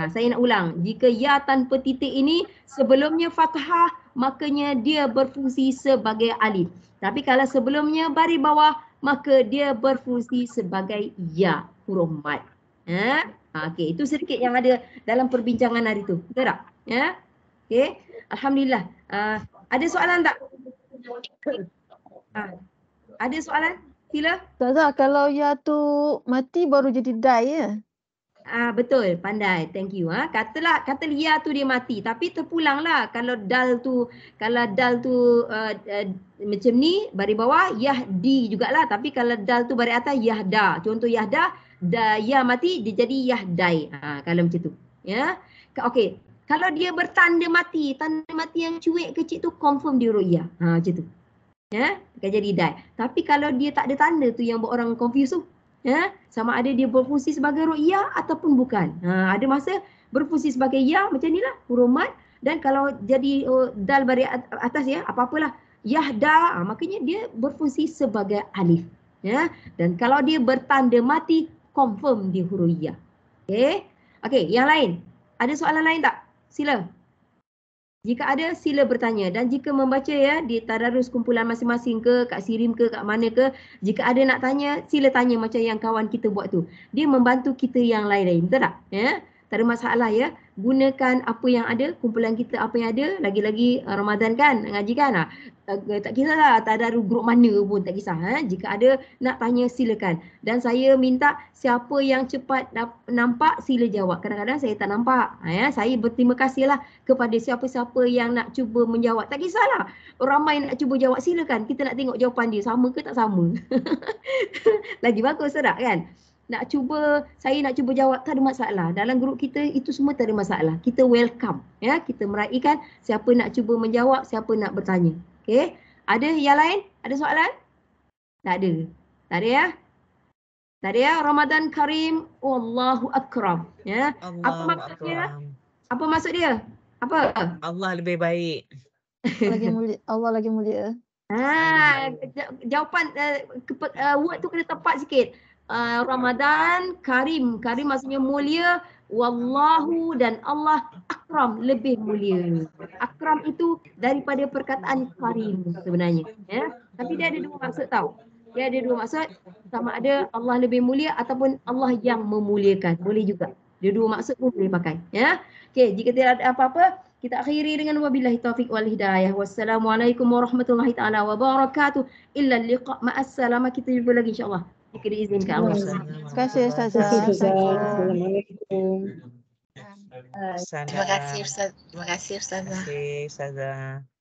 saya nak ulang, jika ya tanpa titik ini sebelumnya fathah, makanya dia berfungsi sebagai alif. Tapi kalau sebelumnya baris bawah, maka dia berfungsi sebagai ya, huruf mat. Okey, itu sedikit yang ada dalam perbincangan hari itu. Betul tak? Ya. Okey. Alhamdulillah. Ada soalan tak? Ada soalan? Sila. Ustazah, kalau ya tu mati baru jadi dai ya? Betul, pandai. Thank you. Kata ya tu dia mati, tapi terpulanglah kalau dal tu macam ni baris bawah yahdi jugalah, tapi kalau dal tu baris atas yahda. Contoh yahda, ya mati dia jadi yahdai. Kalau macam tu. Ya. Okey. Kalau dia bertanda mati, tanda mati yang cuik kecil tu confirm dia huruf ya. Macam tu. Ya, akan jadi dai. Tapi kalau dia tak ada tanda tu yang buat orang confuse tu. Ya, sama ada dia berfungsi sebagai huruf ya ataupun bukan. Ada masa berfungsi sebagai ya macam inilah huruf mat, dan kalau jadi dal baris atas ya, apa-apalah yahda, makanya dia berfungsi sebagai alif. Ya, dan kalau dia bertanda mati confirm dia huruf ya. Okey. Okey, yang lain. Ada soalan lain tak? Sila. Jika ada, sila bertanya. Dan jika membaca ya di tadarus kumpulan masing-masing ke, kat Sirim ke, kat mana ke, jika ada nak tanya, sila tanya macam yang kawan kita buat tu. Dia membantu kita yang lain-lain. Betul tak? Ya? Tak ada masalah ya. Gunakan apa yang ada, kumpulan kita apa yang ada. Lagi-lagi Ramadan kan, ngaji kan. Tak kisahlah tadarus grup mana pun, tak kisah. Jika ada nak tanya, silakan. Dan saya minta siapa yang cepat nampak, sila jawab. Kadang-kadang saya tak nampak. Saya berterima kasihlah kepada siapa-siapa yang nak cuba menjawab. Tak kisahlah. Ramai nak cuba jawab, silakan. Kita nak tengok jawapan dia sama ke tak sama. Lagi bagus tak kan? Saya nak cuba jawab, tak ada masalah. Dalam grup kita itu semua tak ada masalah. Kita welcome. Ya, kita meraihkan siapa nak cuba menjawab, siapa nak bertanya. Okey. Ada yang lain? Ada soalan? Tak ada. Tak ada ya? Tak ada ya? Ramadan Karim. Wallahu akram. Ya. Apa maksud dia? Apa maksud dia? Apa? Allah lebih baik. Allah lagi mulia. Jawapan word tu kena tepat sikit. Ramadan Karim. Karim maksudnya mulia. Wallahu dan Allah akram, lebih mulia. Akram itu daripada perkataan karim sebenarnya. Ya. Tapi dia ada dua maksud tau. Dia ada dua maksud. Sama ada Allah lebih mulia ataupun Allah yang memuliakan. Boleh juga. Dia dua maksud pun boleh pakai. Ya. Okey, jika tidak ada apa-apa, kita akhiri dengan wabillahi taufiq wal hidayah. Wassalamualaikum warahmatullahi taala wabarakatuh. Illa liqa ma'assalamah. Kita jumpa lagi insya-Allah. Jika diizinkan Allah. Terima kasih Ustazah. Assalamualaikum. Terima kasih Ustazah. Terima kasih Ustazah.